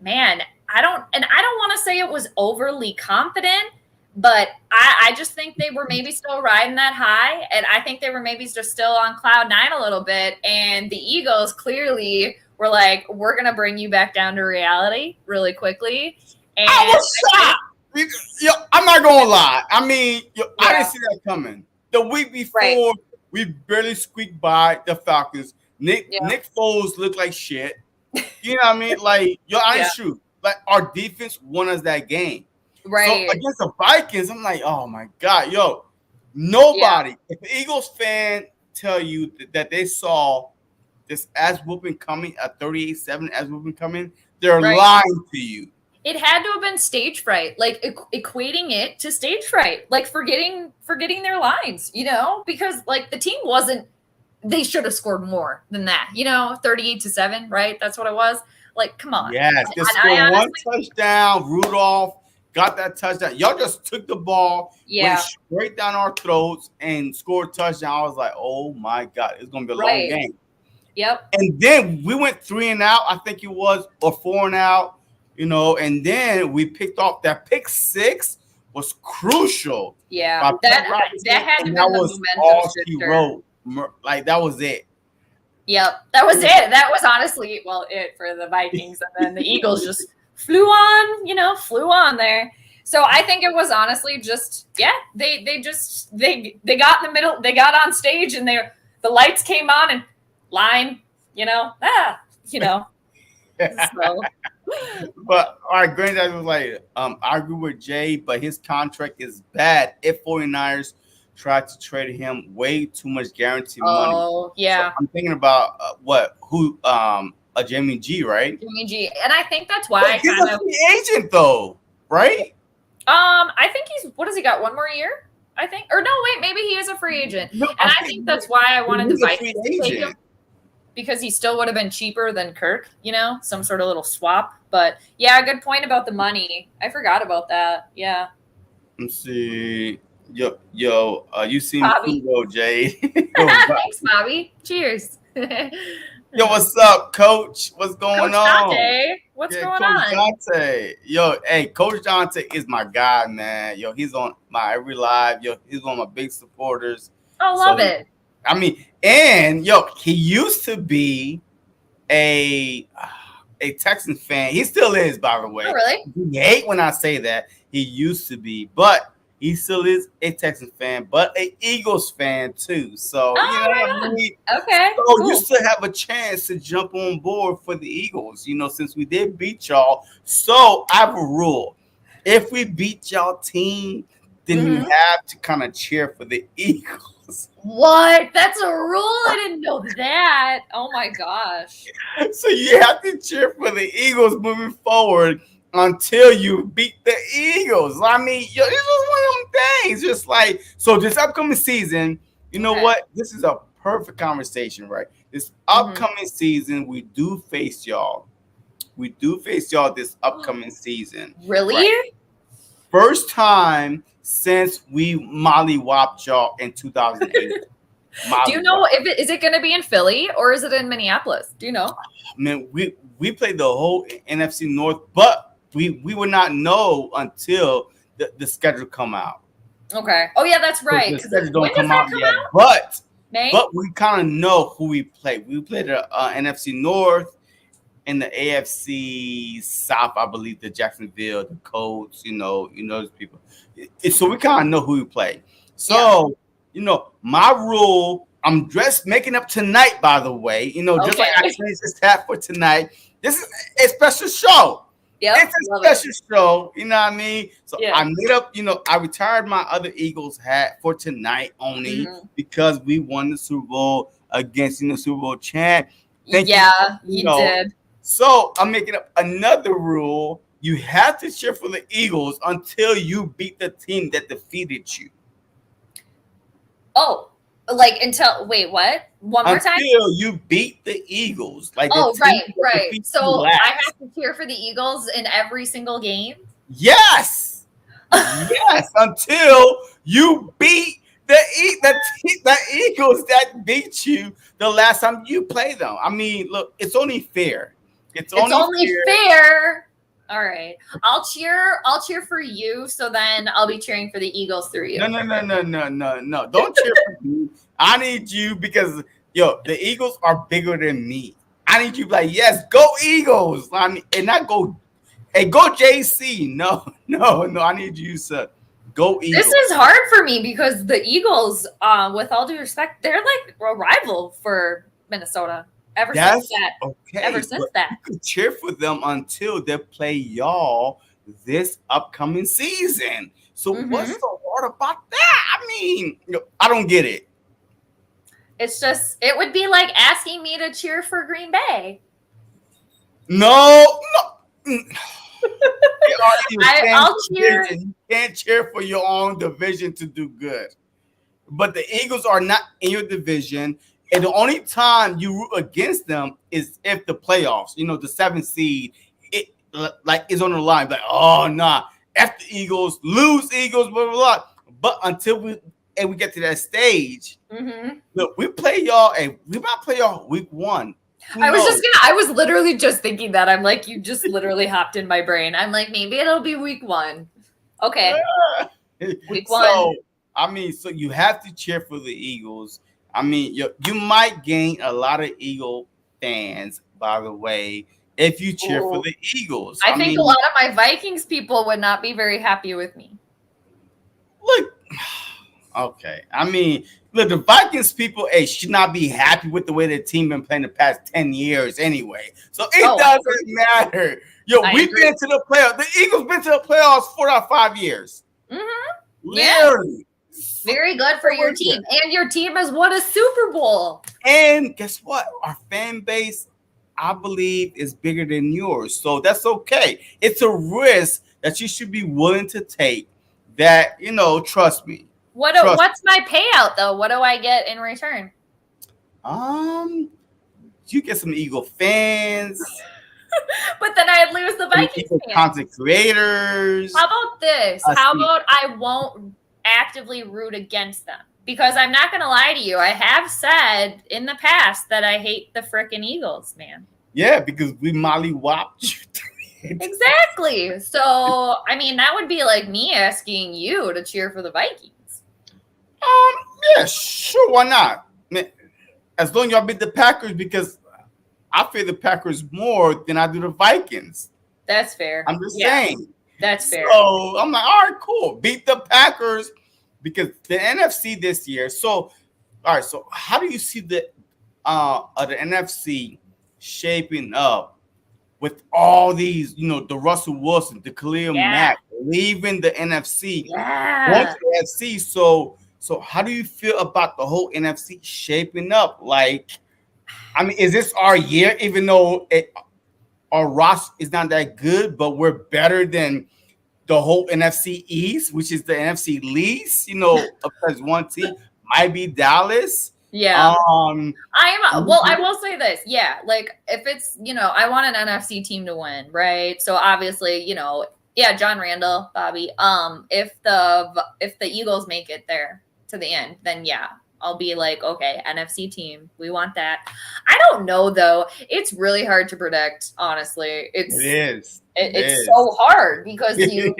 man, I don't want to say it was overly confident, but I just think they were maybe still riding that high. And I think they were maybe just still on cloud nine a little bit. And the Eagles clearly were like, we're going to bring you back down to reality really quickly. And I was shocked. I'm not going to lie. I mean, I didn't see that coming. The week before, we barely squeaked by the Falcons. Nick Foles looked like shit. You know what I mean? Like, I ain't true. Like, our defense won us that game. Right. So, against the Vikings, I'm like, oh, my God. Nobody. If an Eagles fan tell you that they saw this ass-whooping coming, a 38-7 ass-whooping coming, they're lying to you. It had to have been stage fright, like equating it to stage fright, like forgetting their lines, because like the team they should have scored more than that, 38-7, right? That's what it was. Like, come on. Yes, just scored one touchdown. Rudolph got that touchdown. Y'all just took the ball, went straight down our throats and scored a touchdown. I was like, oh my God, it's going to be a long game. Yep. And then we went 3 and out, I think it was, or 4 and out. And then we picked off that pick 6 was crucial. Yeah, that had to be the momentum all she wrote. Like that was it. Yep, that was it. That was honestly it for the Vikings, and then the Eagles just flew on there. So I think it was honestly just they got in the middle, they got on stage, and the lights came on and line, So. But all right, Granddad was like, I agree with Jay, but his contract is bad. If 49ers tried to trade him way too much guaranteed money. Oh, yeah. So I'm thinking about Jamie G, right? Jamie G. And I think that's why he's a free agent though, right? I think what has he got? 1 more year? I think. Or no, wait, maybe he is a free agent. No, and I think that's why I wanted the Vikings to take him. Because he still would have been cheaper than Kirk, some sort of little swap. But yeah, good point about the money. I forgot about that. Yeah. Let's see. Yo, you seem Bobby. cool, Jay. Thanks, Bobby. Cheers. Yo, what's up, Coach? What's going on? Dante. What's going Coach on? Dante. Yo, hey, Coach Dante is my guy, man. Yo, he's on my every live. Yo, he's one of my big supporters. Oh, love it. I mean, and he used to be a Texan fan. He still is, by the way. Oh, really? You hate when I say that. He used to be, but he still is a Texan fan, but an Eagles fan too. So what I mean? Okay. So cool. You still have a chance to jump on board for the Eagles, since we did beat y'all. So I have a rule. If we beat y'all team, then you have to kind of cheer for the Eagles. What? That's a rule? I didn't know that. Oh my gosh. So you have to cheer for the Eagles moving forward until you beat the Eagles. I mean, it's just one of them things. Just like, so this upcoming season, you know what? This is a perfect conversation, right? This upcoming season, we do face y'all. We do face y'all this upcoming season. Really? Right? First time since we mollywopped y'all in 2008. Do you know is it going to be in Philly or is it in Minneapolis? Do you know? Man, we played the whole NFC North, but we would not know until the schedule come out. Okay. Oh yeah, that's right. The schedule don't come out yet. But May? but we kind of know who we play. We play the NFC North and the AFC South. I believe the Jacksonville, the Colts. Those people. So we kind of know who we play. Yeah. So my rule. I'm dressed making up tonight, by the way. Just like I Okay. changed this hat for tonight. This is a special show. Yep. It's a Love special show, you know what I mean? So Yeah. I made up, I retired my other Eagles hat for tonight only because we won the Super Bowl against Super Bowl champ. Thank you did. So I'm making up another rule. You have to cheer for the Eagles until you beat the team that defeated you. Oh, like wait, what? One more time? Until you beat the Eagles. Like right. So I have to cheer for the Eagles in every single game? Yes. Yes, until you beat the Eagles that beat you the last time you played them. I mean, look, it's only fair. It's only fair. All right. I'll cheer for you, so then I'll be cheering for the Eagles through you. No. Don't cheer for me. I need you because the Eagles are bigger than me. I need you to be like, yes, go Eagles. I mean, and not go, hey, go JC. No. I need you to go Eagles. This is hard for me because the Eagles, with all due respect, they're like a rival for Minnesota. Ever since that. You could cheer for them until they play y'all this upcoming season. So what's so hard about that? I mean, I don't get it. It's just, it would be like asking me to cheer for Green Bay. No. I'll cheer. You can't cheer for your own division to do good. But the Eagles are not in your division. And the only time you root against them is if the playoffs, the 7th seed, is on the line. Like, oh, nah, F the Eagles, lose Eagles, blah, blah, blah. But until we get to that stage, look, we play y'all, and we might play y'all week 1. I was literally just thinking that. I'm like, you just literally hopped in my brain. I'm like, maybe it'll be week 1. Okay. Week 1. So, I mean, so you have to cheer for the Eagles. I mean, you might gain a lot of Eagle fans, by the way, if you cheer for the Eagles. I think a lot of my Vikings people would not be very happy with me. Look, okay. I mean, look, the Vikings people, should not be happy with the way their team been playing the past 10 years anyway. So it doesn't matter. We've been to the playoffs. The Eagles been to the playoffs 4 out of 5 years. Literally. Yeah. Very good for your team. And your team has won a Super Bowl. And guess what? Our fan base, I believe, is bigger than yours. So that's okay. It's a risk that you should be willing to take that, trust me. What's my payout, though? What do I get in return? You get some Eagle fans. But then I'd lose the Vikings fans. Content creators. How about this? How about I won't actively root against them? Because I'm not going to lie to you. I have said in the past that I hate the frickin' Eagles, man. Yeah, because we mollywopped you. Exactly. So, I mean, that would be like me asking you to cheer for the Vikings. Yeah, sure. Why not? As long as y'all beat the Packers, because I fear the Packers more than I do the Vikings. That's fair. I'm just saying. That's fair. So I'm like, all right, cool. Beat the Packers because the NFC this year. So, all right. So how do you see the NFC shaping up with all these, the Russell Wilson, the Khalil Mack leaving the NFC, going to the NFC? So how do you feel about the whole NFC shaping up? Like, I mean, is this our year? Even though our roster is not that good, but we're better than the whole NFC East, which is the NFC least. Because one team might be Dallas. Yeah. I will say this. Yeah. Like if it's, I want an NFC team to win, right? So obviously, John Randall, Bobby. If the Eagles make it there to the end, then yeah, I'll be like, okay, NFC team, we want that. I don't know though. It's really hard to predict, honestly. It is. It It's is. so hard because you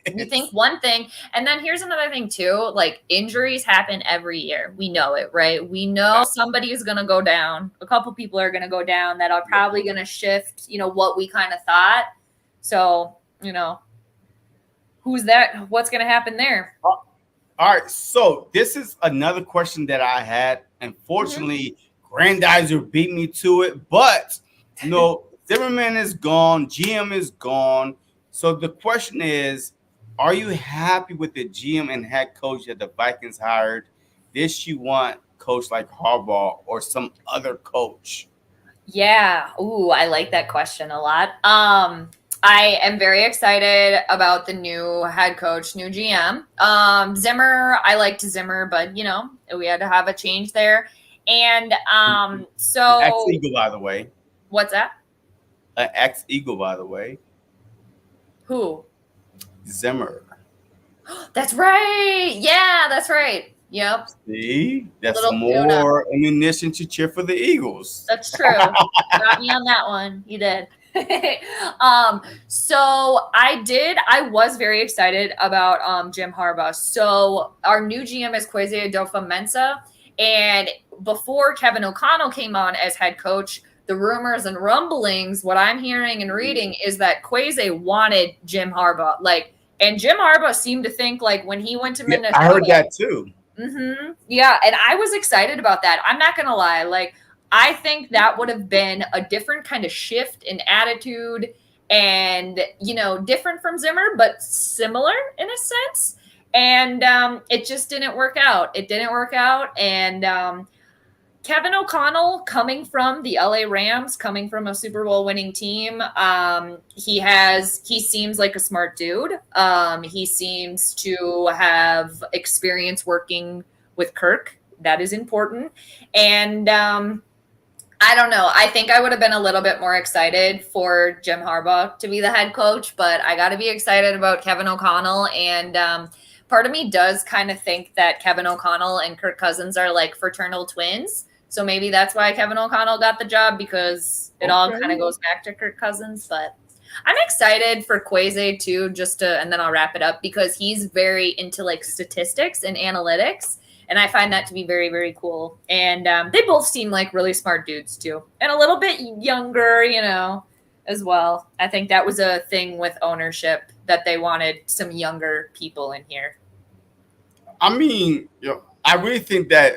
It think is. one thing, and then here's another thing too. Like injuries happen every year. We know it, right? We know somebody is going to go down. A couple people are going to go down that are probably going to shift, what we kind of thought. So, who's that? What's going to happen there? All right. So this is another question that I had. Mhm. Unfortunately, Grandizer beat me to it, but Zimmerman is gone, GM is gone. So the question is, are you happy with the GM and head coach that the Vikings hired? Did you want coach like Harbaugh or some other coach? Yeah. Ooh, I like that question a lot. I am very excited about the new head coach, new GM. Zimmer, I liked Zimmer, but we had to have a change there. And Ex so Eagle, by the way. what's that? Ex Eagle, by the way. Who? Zimmer. That's right. Yeah, that's right. Yep. See, that's Little tuna. more ammunition to cheer for the Eagles. That's true. Got me on that one. You did. So I was very excited about Jim Harbaugh. So our new GM is Kwesi Adofo-Mensah. And before Kevin O'Connell came on as head coach, the rumors and rumblings, what I'm hearing and reading is that Kwesi wanted Jim Harbaugh. And Jim Harbaugh seemed to think when he went to Yeah, Minnesota. I heard that too. Yeah, and I was excited about that. I'm not gonna lie. I think that would have been a different kind of shift in attitude and, different from Zimmer, but similar in a sense. And it just didn't work out. It didn't work out. And Kevin O'Connell, coming from the LA Rams, coming from a Super Bowl winning team, he seems like a smart dude. He seems to have experience working with Kirk. That is important. And I don't know. I think I would have been a little bit more excited for Jim Harbaugh to be the head coach, but I got to be excited about Kevin O'Connell. And part of me does kind of think that Kevin O'Connell and Kirk Cousins are like fraternal twins. So maybe that's why Kevin O'Connell got the job, because it all kind of goes back to Kirk Cousins. But I'm excited for Kwesi too, and then I'll wrap it up, because he's very into statistics and analytics. And I find that to be very, very cool. And they both seem like really smart dudes too. And a little bit younger, as well. I think that was a thing with ownership, that they wanted some younger people in here. I mean, I really think that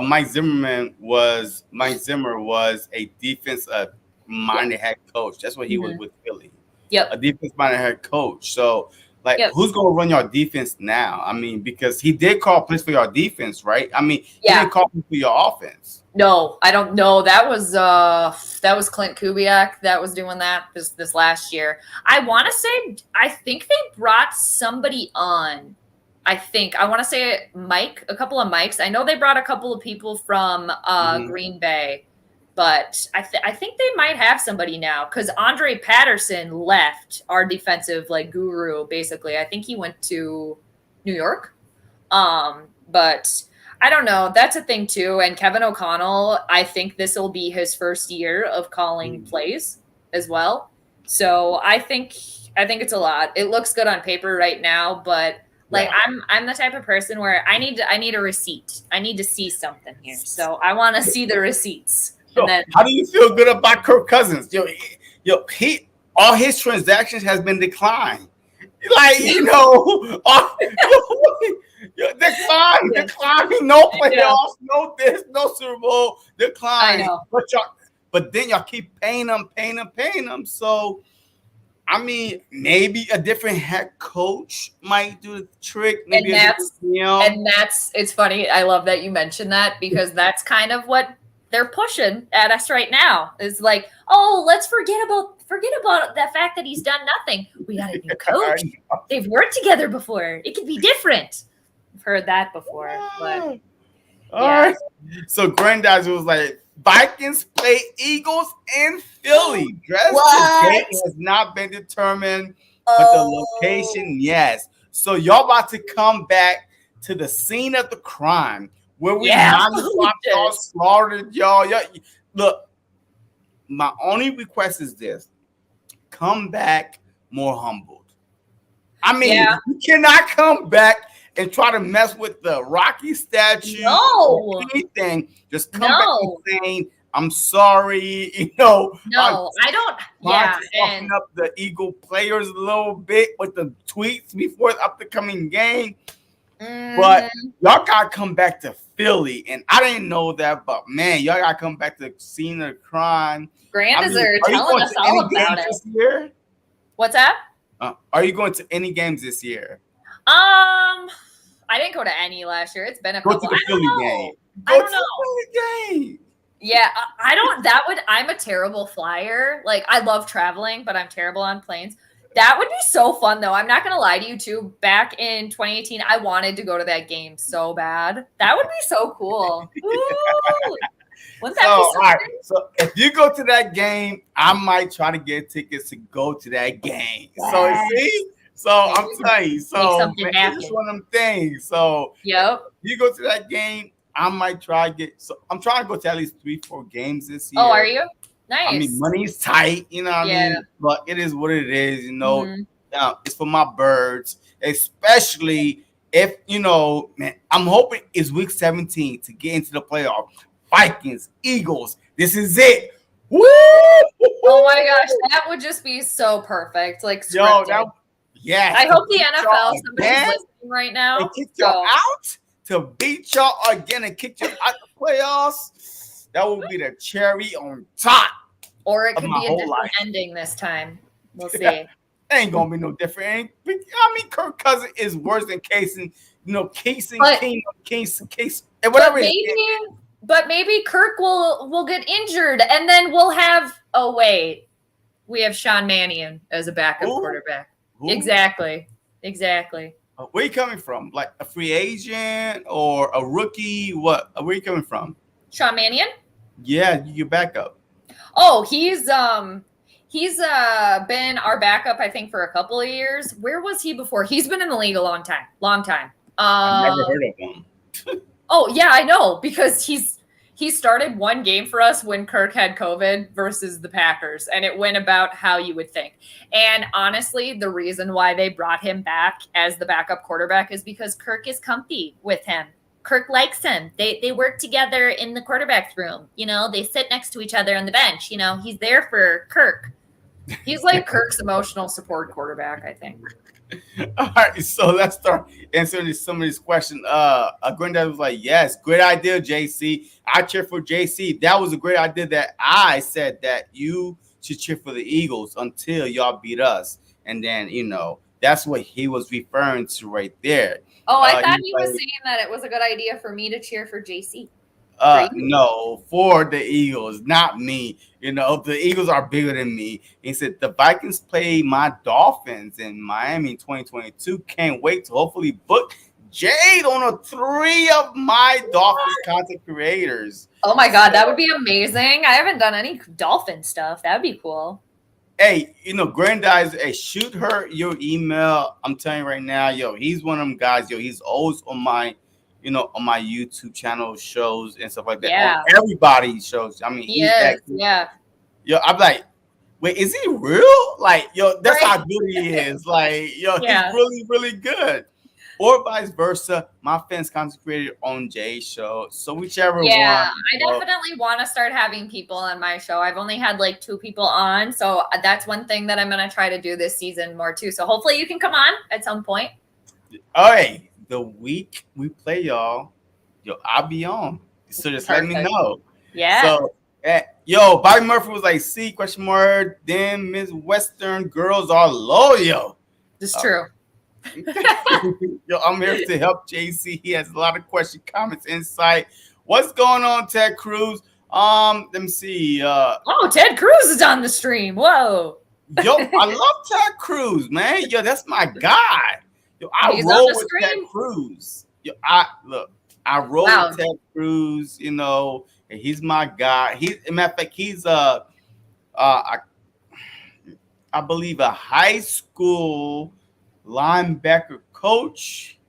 Mike Zimmer was a defense minded head coach. That's what he was with Philly. Yep. A defense minded head coach. So, Yep. who's going to run your defense now? I mean, because he did call plays for your defense, right? I mean, he didn't call plays for your offense. No, I don't know. That was Clint Kubiak that was doing that this last year. I think they brought somebody on. I want to say a couple of mics. I know they brought a couple of people from Green Bay, but I think they might have somebody now, because Andre Patterson left, our defensive guru, basically. I think he went to New York. But I don't know. That's a thing too. And Kevin O'Connell, I think this will be his first year of calling plays as well. So I think it's a lot. It looks good on paper right now, but I'm the type of person where I need a receipt. I need to see something here. So I want to see the receipts. So, how do you feel good about Kirk Cousins? All his transactions has been declined. Decline. No playoffs, no this, no Super Bowl, decline. I know. But then y'all keep paying them. So, I mean, maybe a different head coach might do the trick. Maybe it's funny. I love that you mentioned that, because that's kind of what they're pushing at us right now. Is let's forget about the fact that he's done nothing. We got a new coach. They've worked together before. It could be different. I've heard that before. But all right. So Grandizer was like, Vikings play Eagles in Philly. Dress date has not been determined, but the location, yes. So y'all about to come back to the scene of the crime where we Yeah, mollywopped y'all, slaughtered y'all. Look, my only request is this: come back more humbled. I mean, yeah. you cannot come back and try to mess with the Rocky statue or No, anything. Just come back and no, saying, I'm sorry, I'm no. I don't. trying Yeah, to soften and up the Eagle players a little bit with the tweets before the upcoming game. But mhm. y'all gotta come back to Philly, and I didn't know that, but man, y'all gotta come back to scene of crime. I Grandis mean, are are you telling going us to all any about games it. this year? What's that? Are you going to any games this year? I didn't go to any last year. It's been a Go to couple. the I Philly don't game. know. I Go to don't know. the Philly game. Yeah, I don't. That would. I'm a terrible flyer. Like I love traveling, but I'm terrible on planes. That would be so fun, though. I'm not gonna lie to you, too. Back in 2018, I wanted to go to that game so bad. That would be so cool. Ooh, wouldn't So, that be all right. something? So, if you go to that game, I might try to get tickets to go to that game. So, Yes. see, so Maybe I'm we can telling you, make so something man, it's just happen. one of them things. So, Yep. you go to that game, I might try to get. So, I'm trying to go to at least 3-4 games this Oh, are year. you? I mean, Nice. money's tight, you know what I Yeah. mean? But it is what it is, Hmm. It's for my birds, especially if, man, I'm hoping it's week 17 to get into the playoff. Vikings, Eagles, this is it. Woo! Oh my gosh, that would just be so perfect, like Yo, scripted. yes, I to hope the beat NFL, y'all somebody's again listening right and now. kick y'all So, out, to beat y'all again and kick you out the playoffs. That will be the cherry on top or it of could my be a whole different life. ending this time. We'll see. Ain't gonna be no different. I mean, Kirk Cousins is worse than Case and But King, Case, and but whatever his maybe name. but maybe Kirk will get injured and then we'll have oh wait. We have Sean Mannion as a backup Who? quarterback. Who? Exactly. Exactly. Where you coming from? Like a free agent or a rookie? What? Where you coming from? Sean Mannion? Yeah, you backup. Oh, he's been our backup, I think, for a couple of years. Where was he before? He's been in the league a long time. Long time. I never heard of him. Oh yeah, I know because he started one game for us when Kirk had COVID versus the Packers, and it went about how you would think. And honestly, the reason why they brought him back as the backup quarterback is because Kirk is comfy with him. Kirk likes him. They work together in the quarterback's room. You know, they sit next to each other on the bench. You know, he's there for Kirk. He's like Kirk's emotional support quarterback, I think. All right, so let's start answering some of these questions. Granddad was like, "Yes, great idea, JC. I cheer for JC. That was a great idea. That I said that you should cheer for the Eagles until y'all beat us, and then that's what he was referring to right there." Oh, I thought He's he was like, saying that it was a good idea for me to cheer for JC. For you? no, for the Eagles, not me. The Eagles are bigger than me. He said the Vikings play my Dolphins in Miami in 2022. Can't wait to hopefully book Jade on a 3 of my Dolphins content creators. Oh my god, that would be amazing. I haven't done any dolphin stuff. That'd be cool. Hey, Granddad's, hey, shoot her your email. I'm telling you right now, yo, he's one of them guys, yo. He's always on my YouTube channel shows and stuff like that. Yeah. On everybody's shows. I mean, he's Yes, that good. yeah. Yo, I'm like, wait, is he real? Like, yo, that's Right. how good he is. Like, yo, Yeah. he's really, really good. Or vice versa. My fans concentrated on Jay's show. So whichever Yeah, one. I definitely want to start having people on my show. I've only had like 2 people on, so that's one thing that I'm going to try to do this season more too. So hopefully you can come on at some point. All right. The week we play y'all, yo, I'll be on. So just let me Perfect. know. Yeah. So, yo, Bobby Murphy was like, "See, question mark, then Miss Western girls are loyal." It's true. Yo, I'm here to help JC. He has a lot of questions, comments, insight. What's going on, Ted Cruz? Let me see. Oh, Ted Cruz is on the stream. Whoa. Yo, I love Ted Cruz, man. Yo, that's my guy. Yo, I He's roll on the with Ted stream? Cruz. Yo, I roll Wow. with Ted Cruz. And he's my guy. Matter of fact, he's I believe a high school linebacker coach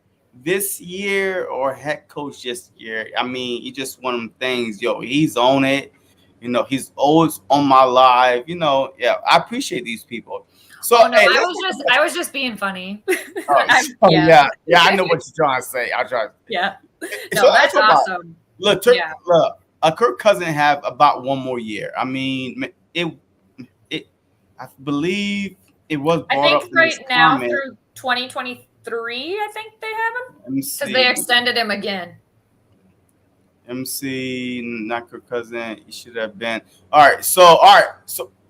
this year or head coach this year. I mean, it's just one of them things. Yo, he's on it. He's always on my live. Yeah, I appreciate these people. So, Oh no, hey, I was just being funny. Yeah, yeah, I know what you're trying to say. I try. yeah. So No, let's that's talk about awesome. look. Yeah, Kirk Cousins have about one more year. I mean, it. I believe it was I brought think up in this right now comment. through 2023, I think they have him Let me because they see. extended him again. MC, not Kirk Cousins. It should have been. All right. So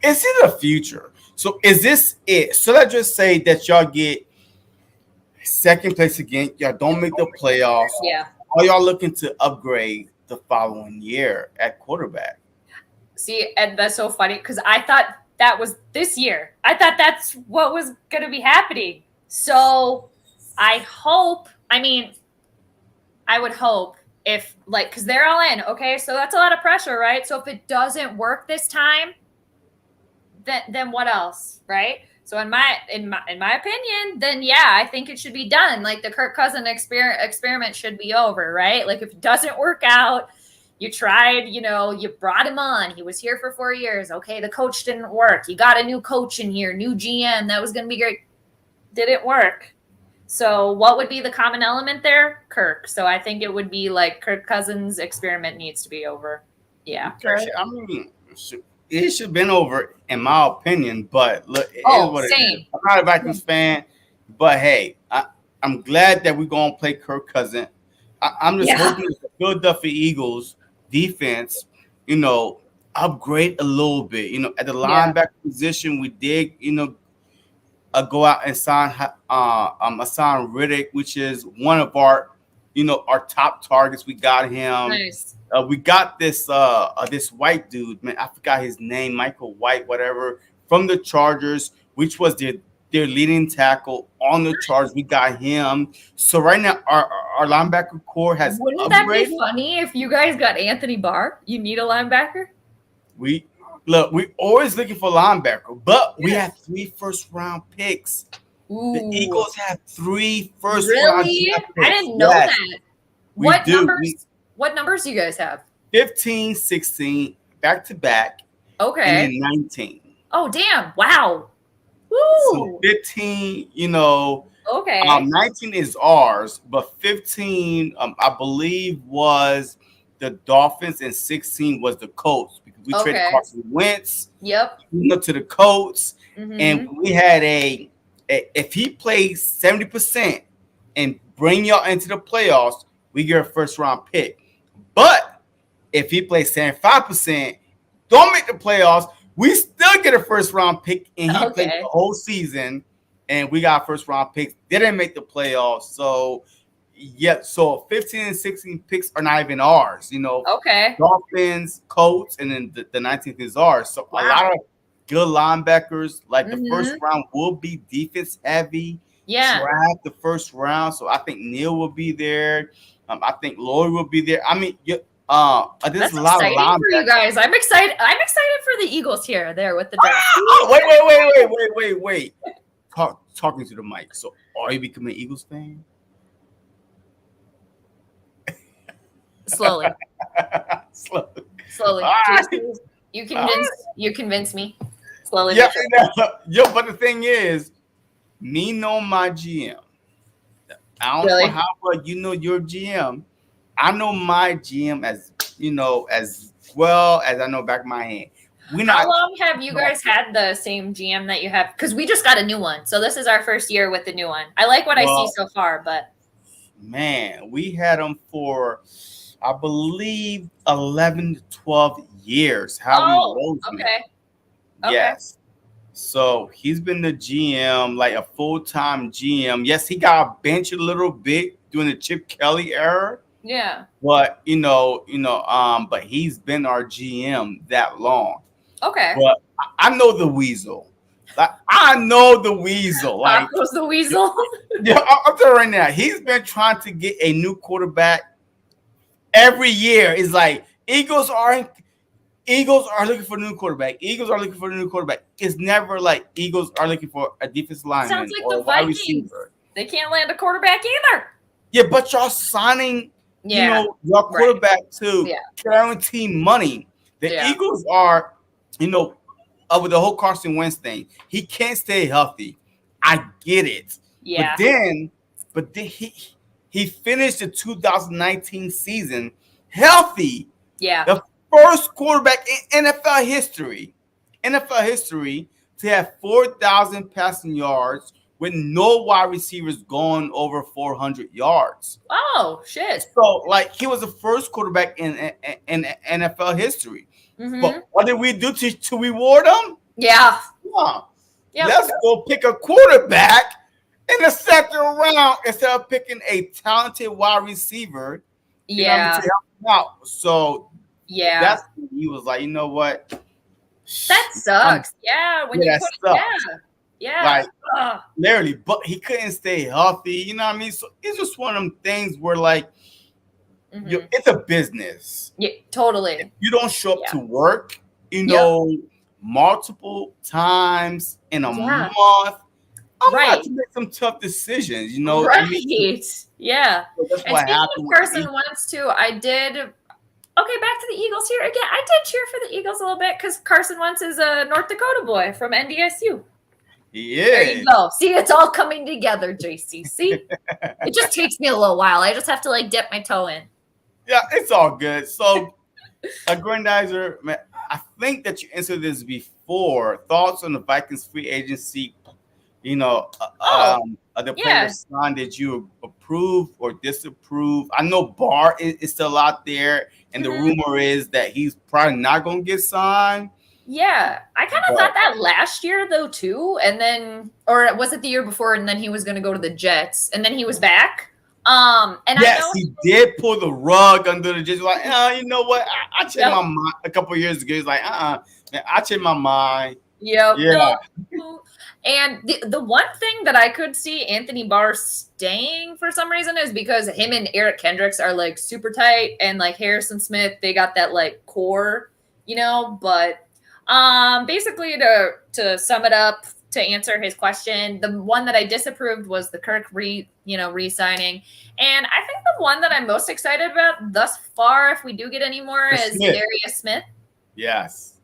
is it a future? So is this it? So let's just say that y'all get second place again. Y'all don't make the playoffs. Yeah. Are y'all looking to upgrade the following year at quarterback? See, and that's so funny because I thought that was this year. I thought that's what was going to be happening. So I hope, I mean, I would hope if like, because they're all in. Okay. So that's a lot of pressure, right? So if it doesn't work this time, then what else? Right. So in my opinion, then yeah, I think it should be done. Like the Kirk Cousins experiment should be over, right? Like if it doesn't work out, you tried, you brought him on. He was here for 4 years. Okay, the coach didn't work. You got a new coach in here, new GM. That was going to be great. Didn't work. So what would be the common element there? Kirk. So I think it would be like Kirk Cousins' experiment needs to be over. Yeah. Okay, I mean, it should have been over in my opinion, but look, it is what it is. Same. I'm not a Vikings fan, but hey, I'm glad that we're gonna play Kirk Cousins. I'm just hoping the Philadelphia Eagles defense, upgrade a little bit. At the linebacker position, we did, go out and sign Hassan Riddick, which is one of our, our top targets. We got him. Nice. We got this white dude, man. I forgot his name, Michael White, whatever, from the Chargers, which was their leading tackle on the Chargers. We got him. So right now, our linebacker core has Wouldn't upgraded. that be funny if you guys got Anthony Barr? You need a linebacker? We're always looking for linebacker, but we have 3 first-round picks. Ooh. The Eagles have 3 first-round Really? picks. I didn't know that. What do. What numbers do you guys have? 15, 16, back-to-back, Okay. and then 19. Oh, damn. Wow. Woo. So 15, Okay. 19 is ours, but 15, I believe, was the Dolphins, and 16 was the Colts because we traded Carson Wentz. Yep. To the Colts, Mhm. and we had if he plays 70% and bring y'all into the playoffs, we get a first-round pick. But if he plays 75%, don't make the playoffs, we still get a first-round pick, and he played the whole season, and we got first-round picks. Didn't make the playoffs, so yeah. So 15 and 16 picks are not even ours. Okay. Dolphins, Colts, and then the 19th is ours. So a lot of good linebackers. Like the first round will be defense heavy. Yeah. Draft the first round, so I think Neil will be there. I think Lloyd will be there. I mean, there's That's a lot of linebackers for you guys. I'm excited. I'm excited for the Eagles here. There with the draft. Wait. Talking to the mic. So, are you becoming an Eagles fan? Slowly. Slowly. You convinced me. Slowly. Yeah, but the thing is, me know my GM. I don't know how well you know your GM. I know my GM as well as I know back of my hand. How long have you guys had the same GM that you have? Because we just got a new one. So this is our first year with the new one. I like what I see so far, but man, we had him for I believe 11 to 12 years. Okay. Yes. So he's been the GM, like a full-time GM. Yes, he got benched a little bit during the Chip Kelly era. Yeah. But but he's been our GM that long. Okay. But I know the weasel. Like I know the weasel. Like was the weasel. Yeah, I'm telling you right now. He's been trying to get a new quarterback every year. It's like Eagles are looking for a new quarterback. Eagles are looking for a new quarterback. It's never like Eagles are looking for a defensive lineman Sounds like or the a wide Vikings. receiver. They can't land a quarterback either. Yeah, but y'all signing, Yeah. your Right. quarterback to Yeah. guarantee money. The Yeah. Eagles are, you know, with the whole Carson Wentz thing, he can't stay healthy. I get it, but Yeah. then, he finished the 2019 season healthy, Yeah. the first quarterback in NFL history to have 4,000 passing yards with no wide receivers going over 400 yards. Oh shit. So, like, he was the first quarterback in NFL history. But Mm-hmm. what did we do to reward him? Yeah. Come on, Yep. let's go pick a quarterback in the second round instead of picking a talented wide receiver. To Yeah. help him out. So Yeah. that's when he was like, you know what? That sucks. Yeah. When you That put sucks. yeah. Like, Ugh. literally, but he couldn't stay healthy. You know what I mean? So it's just one of them things where, like, Mm-hmm. it's a business. Yeah. If Totally. you don't show up Yeah. to work, Yep. multiple times in a Yeah. month, I'm gonna have Right. to make some tough decisions. I mean, Right. Yeah. so that's And what speaking happened of with the Carson Eagles. Wentz too, I did. Okay, back to the Eagles here again. I did cheer for the Eagles a little bit because Carson Wentz is a North Dakota boy from NDSU. He There you is. go. See, it's all coming together, JC. See, it just takes me a little while. I just have to like dip my toe in. Yeah, it's all good. So, Grandizer, man, I think that you answered this before. Thoughts on the Vikings free agency? Oh, The yeah. players signed, that you approve or disapprove? I know Barr is still out there, and the Mhm. rumor is that he's probably not going to get signed. Yeah, I kind of But thought that last year though too, and then or was it the year before? And then he was going to go to the Jets, and then he was back. And I yes, know. he did pull the rug under the Jets. Like, you know what? I changed Yep. my mind a couple of years ago. He's like, man, I changed my mind. Yep. Yeah. No. And the one thing that I could see Anthony Barr staying for some reason is because him and Eric Kendricks are like super tight, and like Harrison Smith, they got that like core, But basically to sum it up, to answer his question, the one that I disapproved was the Kirk re-signing, and I think the one that I'm most excited about thus far, if we do get any more, is Smith. Darius Smith. Yes.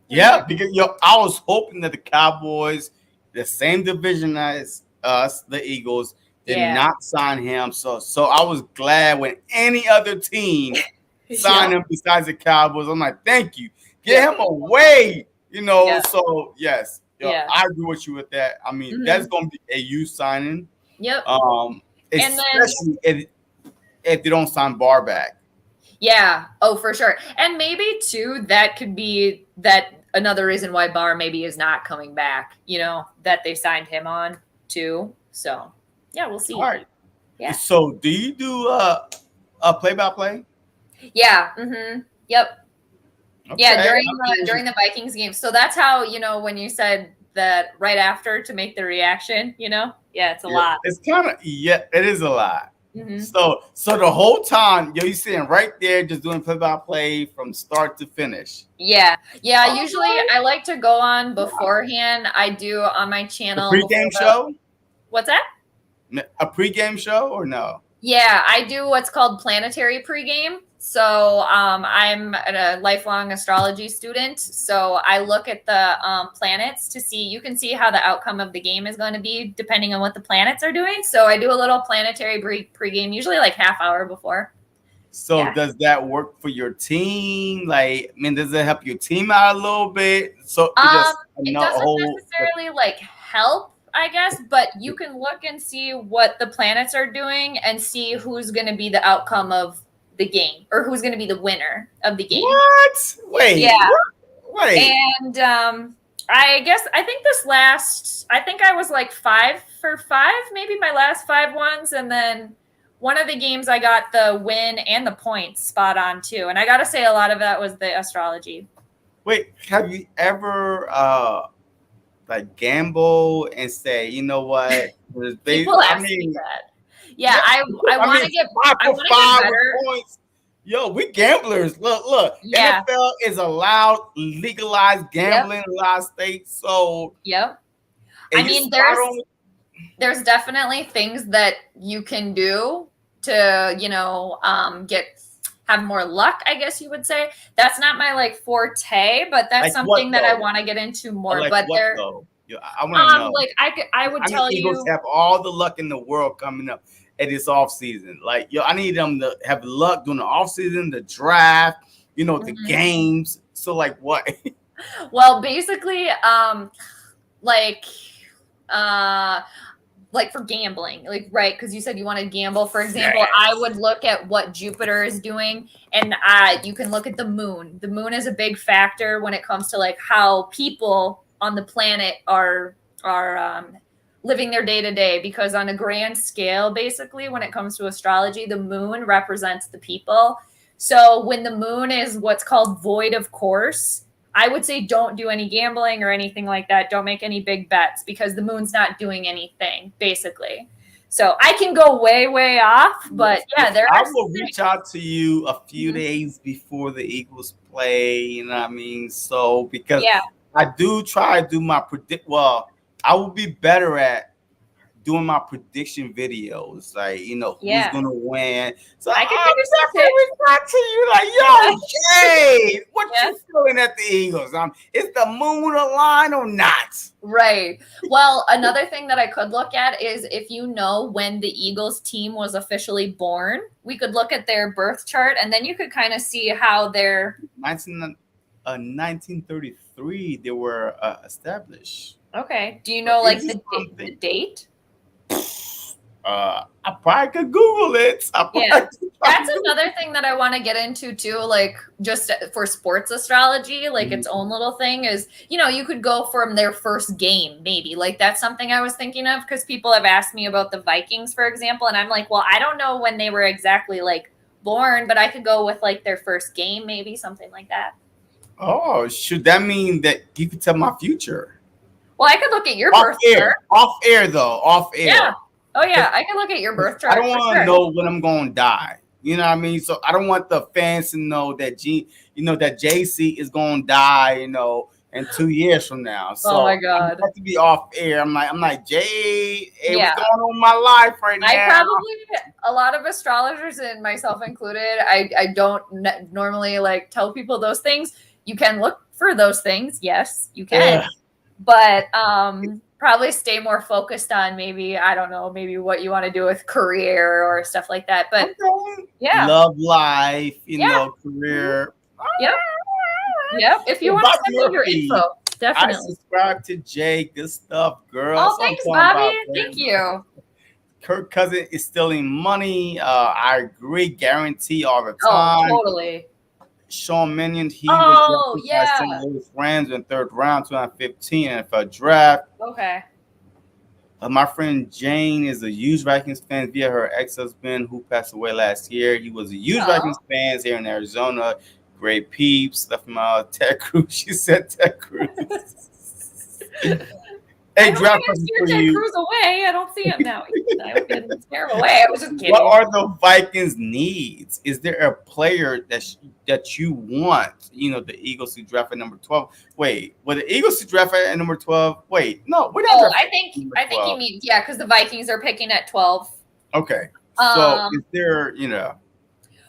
Yeah, because I was hoping that the Cowboys, the same division as us, the Eagles, did not sign him. So I was glad when any other team signed him besides the Cowboys. I'm like, thank you. Get him away. So yes. I agree with you with that. I mean, that's gonna be a huge signing. Yep. Especially if they don't sign Barr back. Yeah. Oh, for sure. And maybe too, that could be another reason why Barr maybe is not coming back, that they signed him on too. So yeah, we'll see. All right. Yeah. So do you do a play-by-play? Yeah. Mm-hmm. Yep. Okay. Yeah, during the Vikings game. So that's how, when you said that right after to make the reaction, yeah, it's a lot. It's kind of, it is a lot. Mm-hmm. So the whole time, you're sitting right there just doing play-by-play from start to finish. Yeah. Usually I like to go on beforehand. I do on my channel. A pregame show? What's that? A pregame show or no? Yeah, I do what's called planetary pregame. So I'm a lifelong astrology student. So I look at the planets to see, you can see how the outcome of the game is going to be depending on what the planets are doing. So I do a little planetary pregame, usually like half hour before. So does that work for your team? Like, I mean, does it help your team out a little bit? So it doesn't necessarily like help, I guess, but you can look and see what the planets are doing and see who's going to be the outcome of the game or who's going to be the winner of the game. What? Wait. Yeah. What? Wait. And I think I was like 5 for 5, maybe my last 5 ones. And then one of the games I got the win and the points spot on too. And I got to say a lot of that was the astrology. Wait, have you ever like gamble and say, you know what? People ask me that. Yeah, I want to get 5 for 5 better. Points. Yo, we gamblers. Look. Yeah. NFL is allowed legalized gambling in a lot of states. So yep. I mean, there's definitely things that you can do to, have more luck, I guess you would say. That's not my like forte, but that's Like what something that I though? want to get into Or more. like But what there, though? I want to know. like I would I need tell Eagles you, to have all the luck in the world coming up at this off season. Like I need them to have luck during the off season, the draft, the Mhm. games. So like what? Well, basically, like, uh, like for gambling, like, right, because you said you want to gamble, for example, I Yes. would look at what Jupiter is doing, and you can look at the moon is a big factor when it comes to like how people on the planet are living their day to day, because on a grand scale, basically when it comes to astrology, the moon represents the people. So when the moon is what's called void of course, I would say don't do any gambling or anything like that. Don't make any big bets because the moon's not doing anything, basically. So I can go way, way off, but yeah, there I are some will reach things. out to you a few Mhm. days before the Eagles play. You know what I mean? So because Yeah, I do try to do my predict. Well, I will be better at doing my prediction videos, like who's yeah. gonna win. So I could I'll give you some definitely tips. reach out to you, like, Yeah, yo, Jay, what yeah. you feeling at the Eagles? Is the moon aligned or not? Right. Well, another thing that I could look at is if you know when the Eagles team was officially born, we could look at their birth chart and then you could kind of see how they're 1933, they were established. okay. Do you But know is like this the something? date? I probably could Google it. I Yeah. probably could try to That's Google another thing that I want to get into too, like just for sports astrology, like it. its own little thing is, you could go from their first game, maybe. Like that's something I was thinking of because people have asked me about the Vikings, for example, and I'm like, well, I don't know when they were exactly like born, but I could go with like their first game, maybe something like that. Oh, should that mean that you could tell my future? Well, I could look at your Off birth chart. air, off air though, off Yeah. air. Oh Because yeah, I could look at your birth I chart don't for want to sure. know when I'm going to die. You know what I mean? So I don't want the fans to know that that JC is going to die. In 2 years from now. Oh my So I God. have to be off air. I'm like Jay. Hey, what's Yeah. going on in my life right I now? probably a lot of astrologers and myself included. I don't normally like tell people those things. You can look for those things, yes, you can, Ugh. but probably stay more focused on maybe I don't know maybe what you want to do with career or stuff like that. But Okay. yeah, Love life. yeah, mhm, Career. yep, yep. If you Well, want to Bobby send me your Murphy. info, I definitely. subscribe to Jay. Good stuff, girl. Oh, That's what I'm thanks, talking Bobby. about, Thank man. you. Kirk Cousins is stealing money. I agree, guarantee all the Oh, time. totally. Sean Minion, he was Oh, drafted by yeah. St. Louis Rams in third round, 2015 NFL draft. Okay. My friend Jane is a huge Vikings fan via her ex-husband who passed away last year. He was a huge Oh. Vikings fan here in Arizona. Great peeps. Left him out. Ted Cruz. She said Ted Cruz. I Hey, don't draft think I question for scared Ted you. Cruz away. I don't see him now. I didn't scare him away. I was just What kidding. are the Vikings' needs? Is there a player that you want? The Eagles to draft at number 12. Wait, were the Eagles to draft at number 12? Wait, no, we're not Oh, drafting I think at number I think he 12. means because the Vikings are picking at 12. Okay, so Um, is there,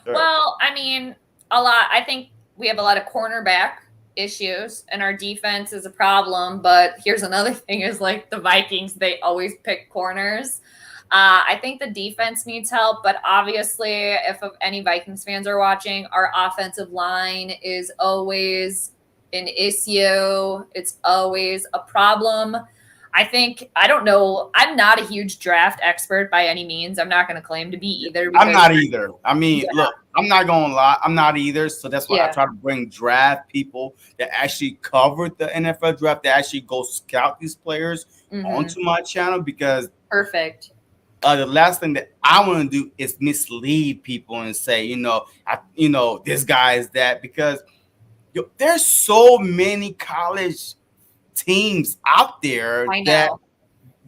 well, I mean, a lot. I think we have a lot of cornerback issues, and our defense is a problem. But here's another thing: is like the Vikings, they always pick corners. I think the defense needs help, but obviously, if any Vikings fans are watching, our offensive line is always an issue. It's always a problem. I don't know. I'm not a huge draft expert by any means. I'm not going to claim to be either I'm because, not either. I mean, yeah, look, I'm not gonna lie, I'm not either. So that's why I yeah. try to bring draft people that actually covered the NFL draft, that actually go scout these players Mhm. onto my channel because Perfect. the last thing that I want to do is mislead people and say, this guy is that because there's so many college teams out there I that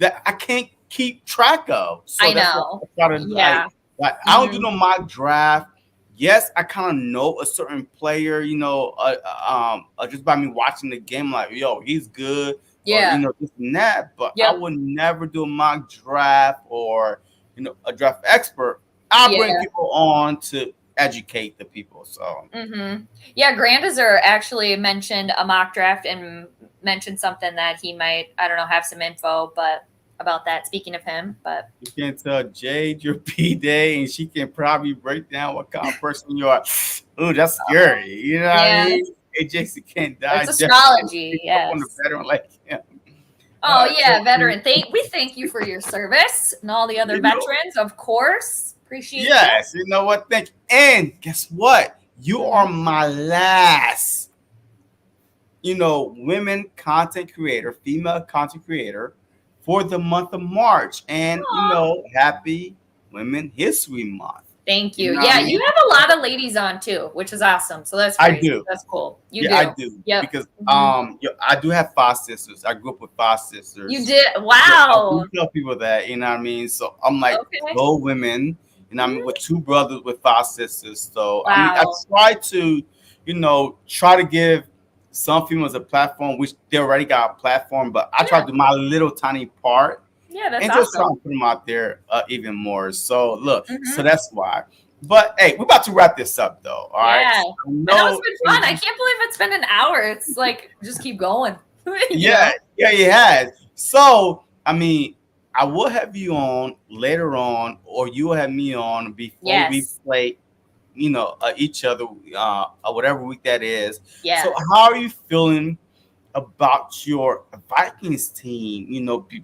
know. I can't keep track of. So I that's why know. I try to Yeah. I don't do Mhm. no mock draft. Yes, I kind of know a certain player, just by me watching the game, like, yo, he's good, or Yeah. this and that. But I Yep. would never do a mock draft or a draft expert. I Yeah. bring people on to educate the people. So Yeah, Grandizer actually mentioned a mock draft and mentioned something that he might, I don't know, have some info, but about that. Speaking of him, but you can tell Jade your P day, and she can probably break down what kind of person you are. Ooh, that's scary. You know what I yeah, mean? AJC can't it's digest and astrology. pick up on a Yes. veteran like him. Oh So yeah, veteran. We thank you for your service and all the other you know, veterans, of course. Appreciate you. yes, you know what? Thank you. And guess what? You are Mhm. my last, women content creator, female content creator for the month of March. And, Aw. happy Women History Month. Thank You you. know what Yeah, I you mean? have a lot of ladies on too, which is awesome. So that's I great. do. That's cool. You Yeah, I do. do. Yep. Because Mhm. I do have five sisters. I grew up with five You sisters. did. So I do Wow. tell people that, you know what I mean? So I'm like, Okay. go women, I mean, Mhm. with two brothers with five sisters. So I mean, I Wow. try to, try to give some females a platform, which they already got a platform, but I try Yeah. to do my little tiny part Yeah, that's and just try awesome. to put them out there even more. So look, so Mhm. that's why. But hey, we're about to wrap this up though. All right. Yeah. So I I know it's know been fun. I can't believe it's been an hour. It's like just keep going. you yeah, know? yeah, he has. So, I mean, I will have you on later on, or you will have me on before we Yes. play, each other, whatever week that is. So, Yes. how are you feeling about your Vikings team?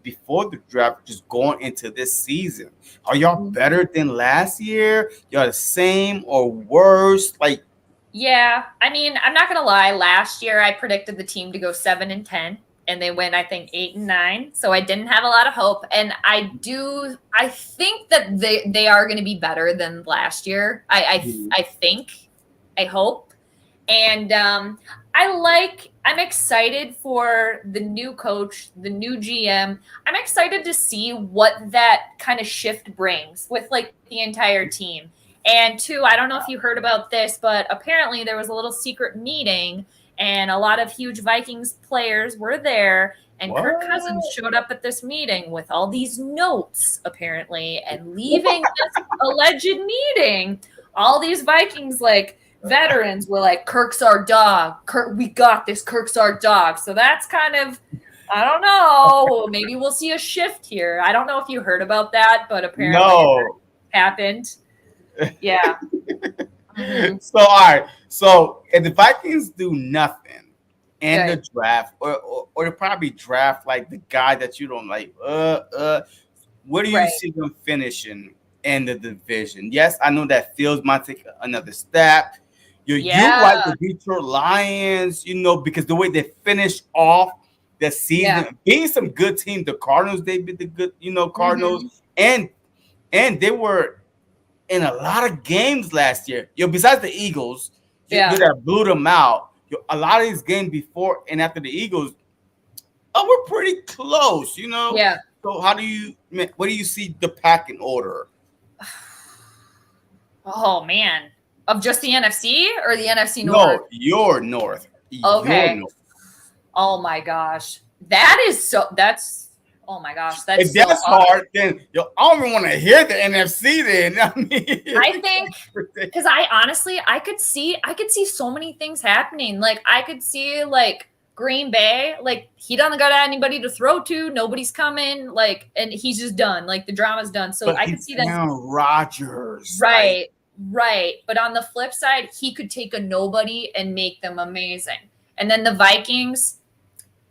Before the draft, just going into this season, are y'all better than last year? Y'all the same or worse? Like, Yeah, I mean, I'm not gonna lie. Last year, I predicted the team to go 7-10, and they went, I think, 8-9. So I didn't have a lot of hope, and I think that they are going to be better than last year. I think, I hope, and I'm excited for the new coach, the new GM. I'm excited to see what that kind of shift brings with like the entire team. And two, I don't know if you heard about this, but apparently there was a little secret meeting and a lot of huge Vikings players were there. And Kirk Cousins what? showed up at this meeting with all these notes, apparently, and leaving this alleged meeting, all these Vikings veterans were like, Kirk's our dog. Kirk, we got this. Kirk's our dog. So that's kind of, I don't know. Maybe we'll see a shift here. I don't know if you heard about that, but apparently it No. happened. Yeah. Mm-hmm. So all right. So if the Vikings do nothing in the Good. draft, or they probably draft like the guy that you don't like, where do you Right. see them finishing in the division? Yes, I know that Fields might take another step. You like Yeah. the Detroit Lions, because the way they finished off the Yeah. season, being some good team, the Cardinals, they beat the good, Cardinals, Mm-hmm. and they were in a lot of games last year. Besides the Eagles, you Yeah. that blew them out. A lot of these games before and after the Eagles, we're pretty close. Yeah. So what do you see the pack in order? Oh, man. Of just the NFC or the NFC North? No, you're North. You're Okay. North. Oh, my gosh. Oh my gosh. If That's so that's hard. hard, then I don't even want to hear the NFC. Then I mean, I think because I could see so many things happening. Like I could see like Green Bay, like he doesn't got anybody to throw to, nobody's coming, like, and he's just done. Like the drama's done. So but I could he's see them. Aaron Rodgers. Like, Right, right. But on the flip side, he could take a nobody and make them amazing. And then the Vikings,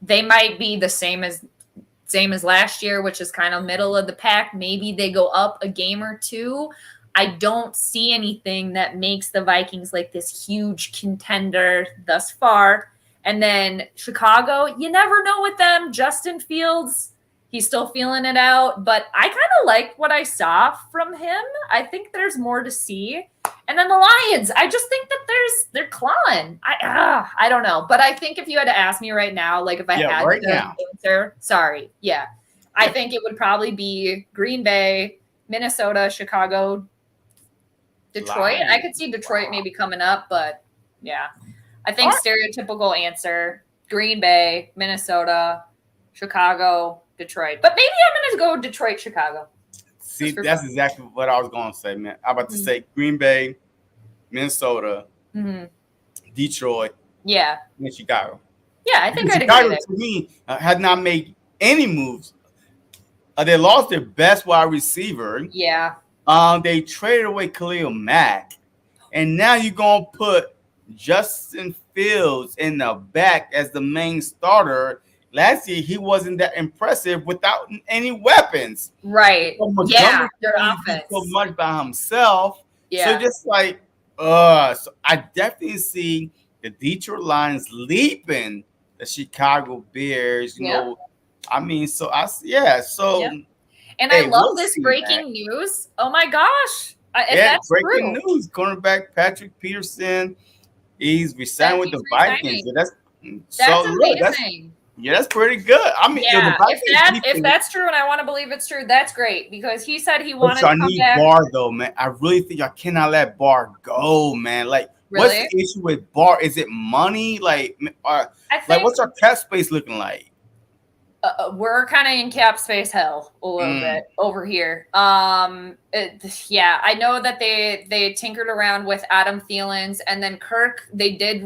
they might be the same as last year, which is kind of middle of the pack. Maybe they go up a game or two. I don't see anything that makes the Vikings like this huge contender thus far. And then Chicago, you never know with them. Justin Fields, he's still feeling it out, but I kind of like what I saw from him. I think there's more to see. And then the Lions, I just think that they're clawing. I don't know, but I think if you had to ask me right now, like if I yeah, had right to now. answer, sorry, yeah, I think it would probably be Green Bay, Minnesota, Chicago, Detroit. I could see Detroit maybe coming up, but yeah, I think stereotypical answer: Green Bay, Minnesota, Chicago, Detroit. But maybe I'm going to go Detroit, Chicago. See, Just for that's fun. exactly what I was going to say, man. I'm about to say Green Bay, Minnesota, Mm-hmm. Detroit, Yeah. and Chicago. Yeah, I think Because I'd agree Chicago, there. to me, had not made any moves. They lost their best wide receiver. Yeah. They traded away Khalil Mack. And now you're going to put Justin Fields in the back as the main starter. Last year, he wasn't that impressive without any weapons. Right. So Yeah. Montgomery Their can do so offense. much by himself. So Yeah. just like, so I definitely see the Detroit Lions leaping the Chicago Bears. Yep. I mean, so yeah. So Yep. And I hey, love we'll this see, man. breaking news. Oh my gosh. If Yeah, that's breaking true, news: cornerback Patrick Peterson, he's that resigned with he's the Vikings. resigning. Yeah, that's That's so. Look, amazing. that's pretty good. I mean, the Yeah, Vikings if defense. that's true, and I want to believe it's true, that's great because he said he But wanted to y'all come need back. Barr though, man. I really think y'all cannot let Barr go, man. Like, what's Really, the issue with Barr? Is it money? Like, I think what's our cap space looking like? we're kind of in cap space hell a little bit over here. Yeah, I know that they tinkered around with Adam Thielens and then Kirk. They did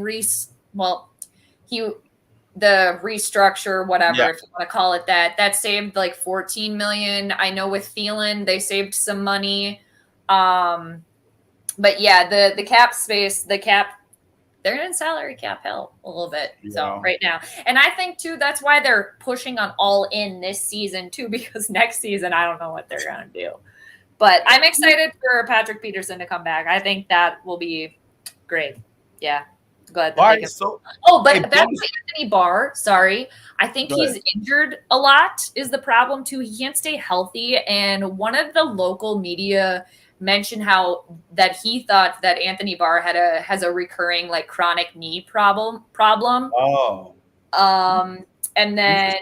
the restructure, whatever, Yeah. if you want to call it that. That saved like 14 million. I know with Thielen, they saved some money. But yeah, the cap space, they're in salary cap hell a little bit. So Yeah. right now. And I think too, that's why they're pushing on all in this season too, because next season, I don't know what they're going to do. But I'm excited for Patrick Peterson to come back. I think that will be great. Yeah. Glad that All they right. can. So, Oh, but hey, back to Anthony Barr. Sorry. I think go he's ahead. injured a lot is the problem too. He can't stay healthy. And one of the local media mentioned how that he thought that Anthony Barr has a recurring like chronic knee problem. Oh. And then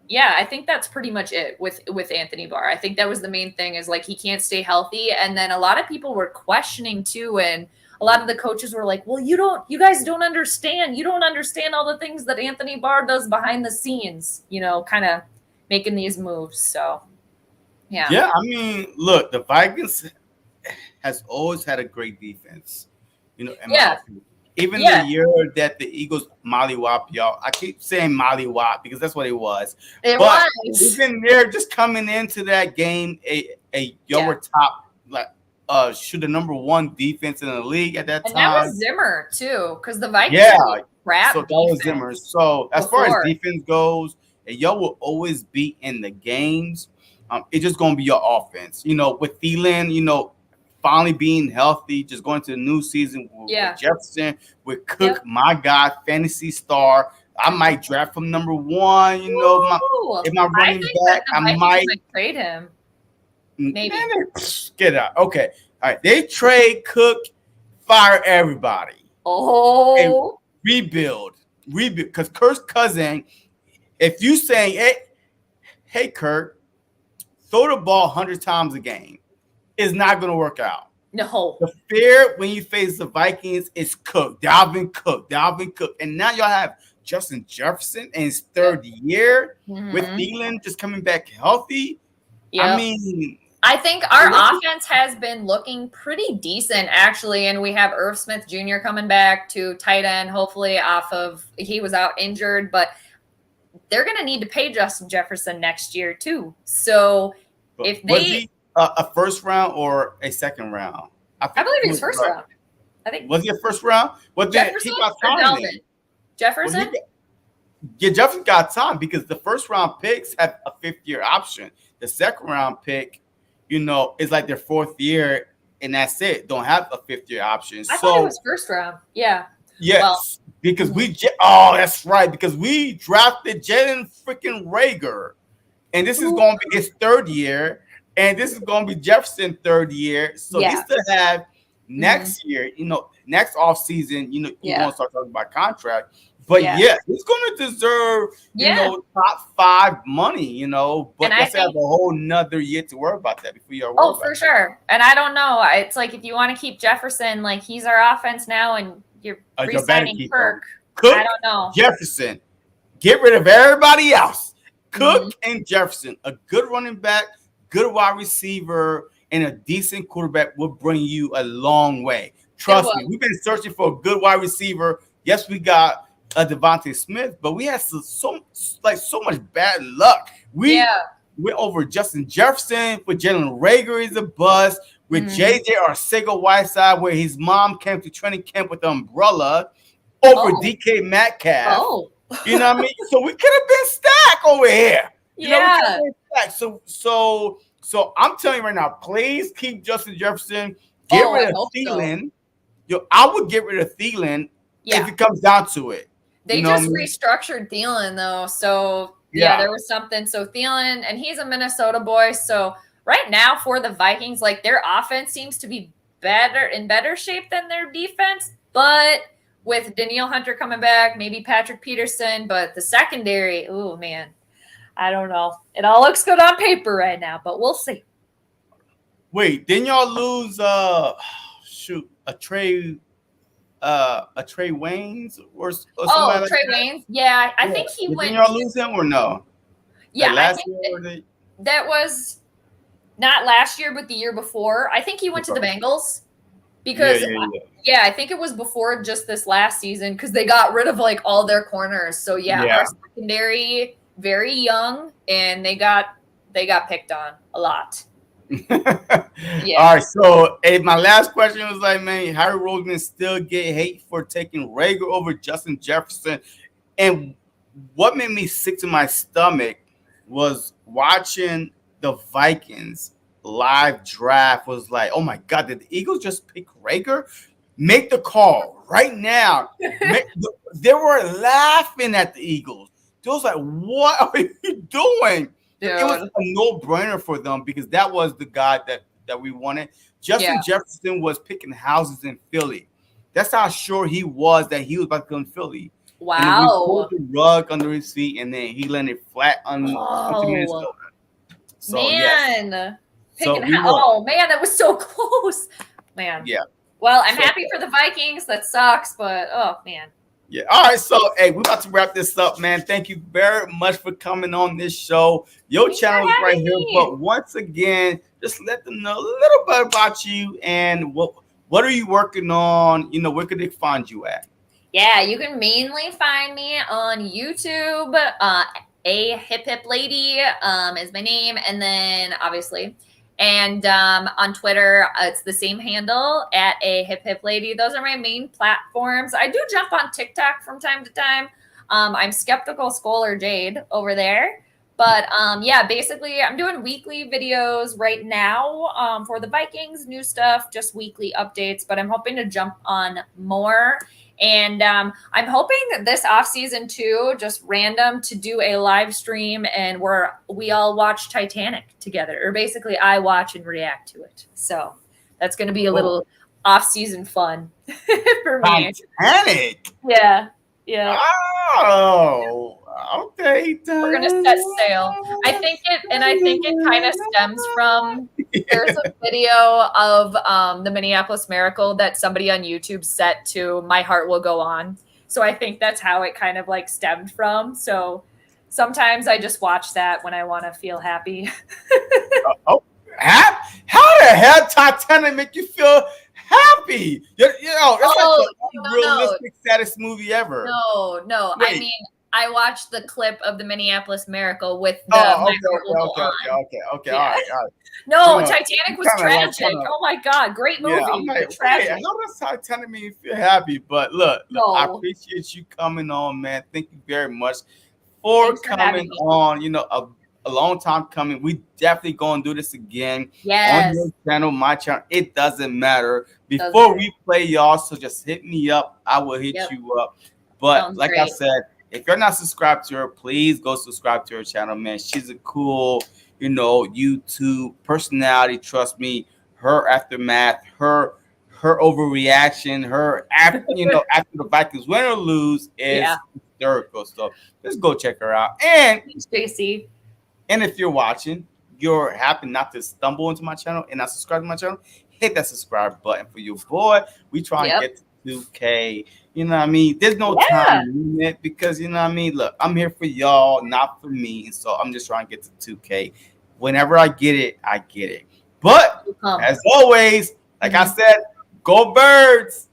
yeah, I think that's pretty much it with Anthony Barr. I think that was the main thing is like he can't stay healthy. And then a lot of people were questioning too, and a lot of the coaches were like, well, you guys don't understand. You don't understand all the things that Anthony Barr does behind the scenes, kind of making these moves. So, yeah. Yeah, I mean, look, the Vikings has always had a great defense. In my opinion. Even the year that the Eagles mollywop y'all, I keep saying mollywop because that's what it was. It but was. Even there, just coming into that game, y'all were top should the number one defense in the league at that time. And that was Zimmer too, because the Vikings crap so that was Zimmer. So as far as defense goes, y'all will always be in the games. It's just gonna be your offense. With Thielen, finally being healthy, just going to the new season with Jefferson, with Cook, my God, fantasy star. I might draft from number one. If my running back, I might trade him. Maybe get it out. Okay, all right. They trade Cook, fire everybody. Oh, and rebuild. Because Kirk's cousin. If you say, hey, Kirk, throw the ball 100 times a game, it's not going to work out. No. The fear when you face the Vikings is Cook, Dalvin Cook. And now y'all have Justin Jefferson in his third year with Thielen just coming back healthy. Yeah. I mean, I think our offense has been looking pretty decent, actually. And we have Irv Smith Jr. coming back to tight end, hopefully he was out injured. But they're going to need to pay Justin Jefferson next year, too. So if they... Was he a first round or a second round? I believe he was first round. I think. Was he a first round? Well, then Jefferson he got time. Jefferson? Jefferson got time because the first round picks have a 5th-year option. The second round pick, is like their 4th year, and that's it. Don't have a 5th-year option. I thought it was first round. Yeah. Yes, because that's right. Because we drafted Jalen freaking Rager, and this is going to be his 3rd year, and this is going to be Jefferson's 3rd year. So he still have next year, next off season, you're going to start talking about contract. But he's going to deserve, top 5 money, But let's have a whole nother year to worry about that before you're worried. Oh, for sure. And I don't know. It's like if you want to keep Jefferson, like he's our offense now, and you're re-signing Kirk. I don't know. Jefferson, get rid of everybody else. Cook and Jefferson, a good running back, good wide receiver and a decent quarterback will bring you a long way. It Trust was. me, we've been searching for a good wide receiver. Yes, we got a Devontae Smith, but we had so much bad luck. We Yeah. went over Justin Jefferson with Jalen Rager is a bust with Mhm. JJ Arcega Whiteside, where his mom came to training camp with the umbrella over Oh. DK Metcalf. Oh. You know what I mean? So we could have been stacked over here. You know, we could have Yeah. been stacked. So I'm telling you right now, please keep Justin Jefferson. Get Oh, I rid of hope so. Thielen. Yo, I would get rid of Thielen if Yeah. it comes down to it. You They know what I just mean? restructured Thielen though. So yeah, Yeah. there was something. So Thielen, and he's a Minnesota boy. So right now for the Vikings, like their offense seems to be better shape than their defense. But with Danielle Hunter coming back, maybe Patrick Peterson, but the secondary, oh man, I don't know. It all looks good on paper right now, but we'll see. Wait, didn't y'all lose shoot a Trey Waynes or Oh, somebody like Trey that? Waynes. Yeah, I Yeah. think he Didn't went y'all to, lose him or no? Like yeah, I last think year or the that was not last year, but the year before. I think he went to the Bengals yeah, because, yeah, yeah. yeah, I think it was before just this last season because they got rid of like all their corners. So yeah, our Yeah. secondary very young, and they got picked on a lot. All Yeah. right. So, hey, my last question was like, man, Harry Roseman still get hate for taking Rager over Justin Jefferson, and what made me sick to my stomach was watching the Vikings live draft. Was like, oh my god, did the Eagles just pick Rager? Make the call right now. They were laughing at the Eagles. They was like, what are you doing? It was Dude. a no-brainer for them because that was the guy that we wanted. Yeah. Justin Jefferson was picking houses in Philly. That's how sure he was that he was about to go in Philly. And then we pulled Wow. the rug under his feet, and then he landed flat onto Oh Minnesota. So yes, man. so Picking we won. oh man, that was so close. Man. Yeah. Well, I'm So happy for the Vikings. That sucks, but oh man. yeah. All right. So, hey, we're about to wrap this up, man. Thank you very much for coming on this show. Your Thanks for channel is right having here. me. But once again, just let them know a little bit about you and what are you working on? You know, where could they find you at? Yeah, you can mainly find me on YouTube. A hip lady is my name, and then obviously, and on Twitter, it's the same handle at a hip lady. Those are my main platforms. I do jump on TikTok from time to time. I'm Skeptical Scholar Jade over there. But yeah, basically, I'm doing weekly videos right now for the Vikings, new stuff, just weekly updates. But I'm hoping to jump on more. And I'm hoping that this off season too, just random, to do a live stream and where we all watch Titanic together, or basically I watch and react to it. So that's going to be a Oh, little off season fun for me. Titanic. Yeah, yeah. Oh, okay. We're gonna set sail. I think it kind of stems from, there's a video of the Minneapolis Miracle that somebody on YouTube set to "My Heart Will Go On." So I think that's how it kind of like stemmed from. So sometimes I just watch that when I want to feel happy. Oh, how the hell Titanic make you feel happy? You know, it's like Oh, the no. unrealistic saddest movie ever. No. I Wait. mean, I watched the clip of the Minneapolis Miracle with the Oh, "My okay, Heart Will Go okay, okay, On." okay, okay. Yeah. All right, all right. No, You know, Titanic was kinda like, tragic. kinda, Oh my God, great movie. yeah. I'm like, but wait, tragic. how does Titanic make you feel happy? But look, I No. appreciate you coming on, man. Thank you very much for Thanks for having coming me. on. You know, a long time coming. We definitely gonna do this again on Yes. your channel, my channel. It doesn't matter. Doesn't Before matter. we play y'all, so just hit me up. I will hit Yep. you up. But Sounds like I great. said, if you're not subscribed to her, please go subscribe to her channel, man. She's a cool, you know, YouTube personality. Trust me. Her aftermath, her overreaction, her after after the Vikings win or lose is Yeah. hysterical. So just go check her out. And Thanks, JC. if you're watching, you're happy not to stumble into my channel and not subscribe to my channel, hit that subscribe button for your boy. We try and Yep. get to 2K. You know what I mean? There's no Yeah. time limit because you know what I mean. Look, I'm here for y'all, not for me. So I'm just trying to get to 2K. whenever I get it, I get it. But Um, as always, like I said, go Birds.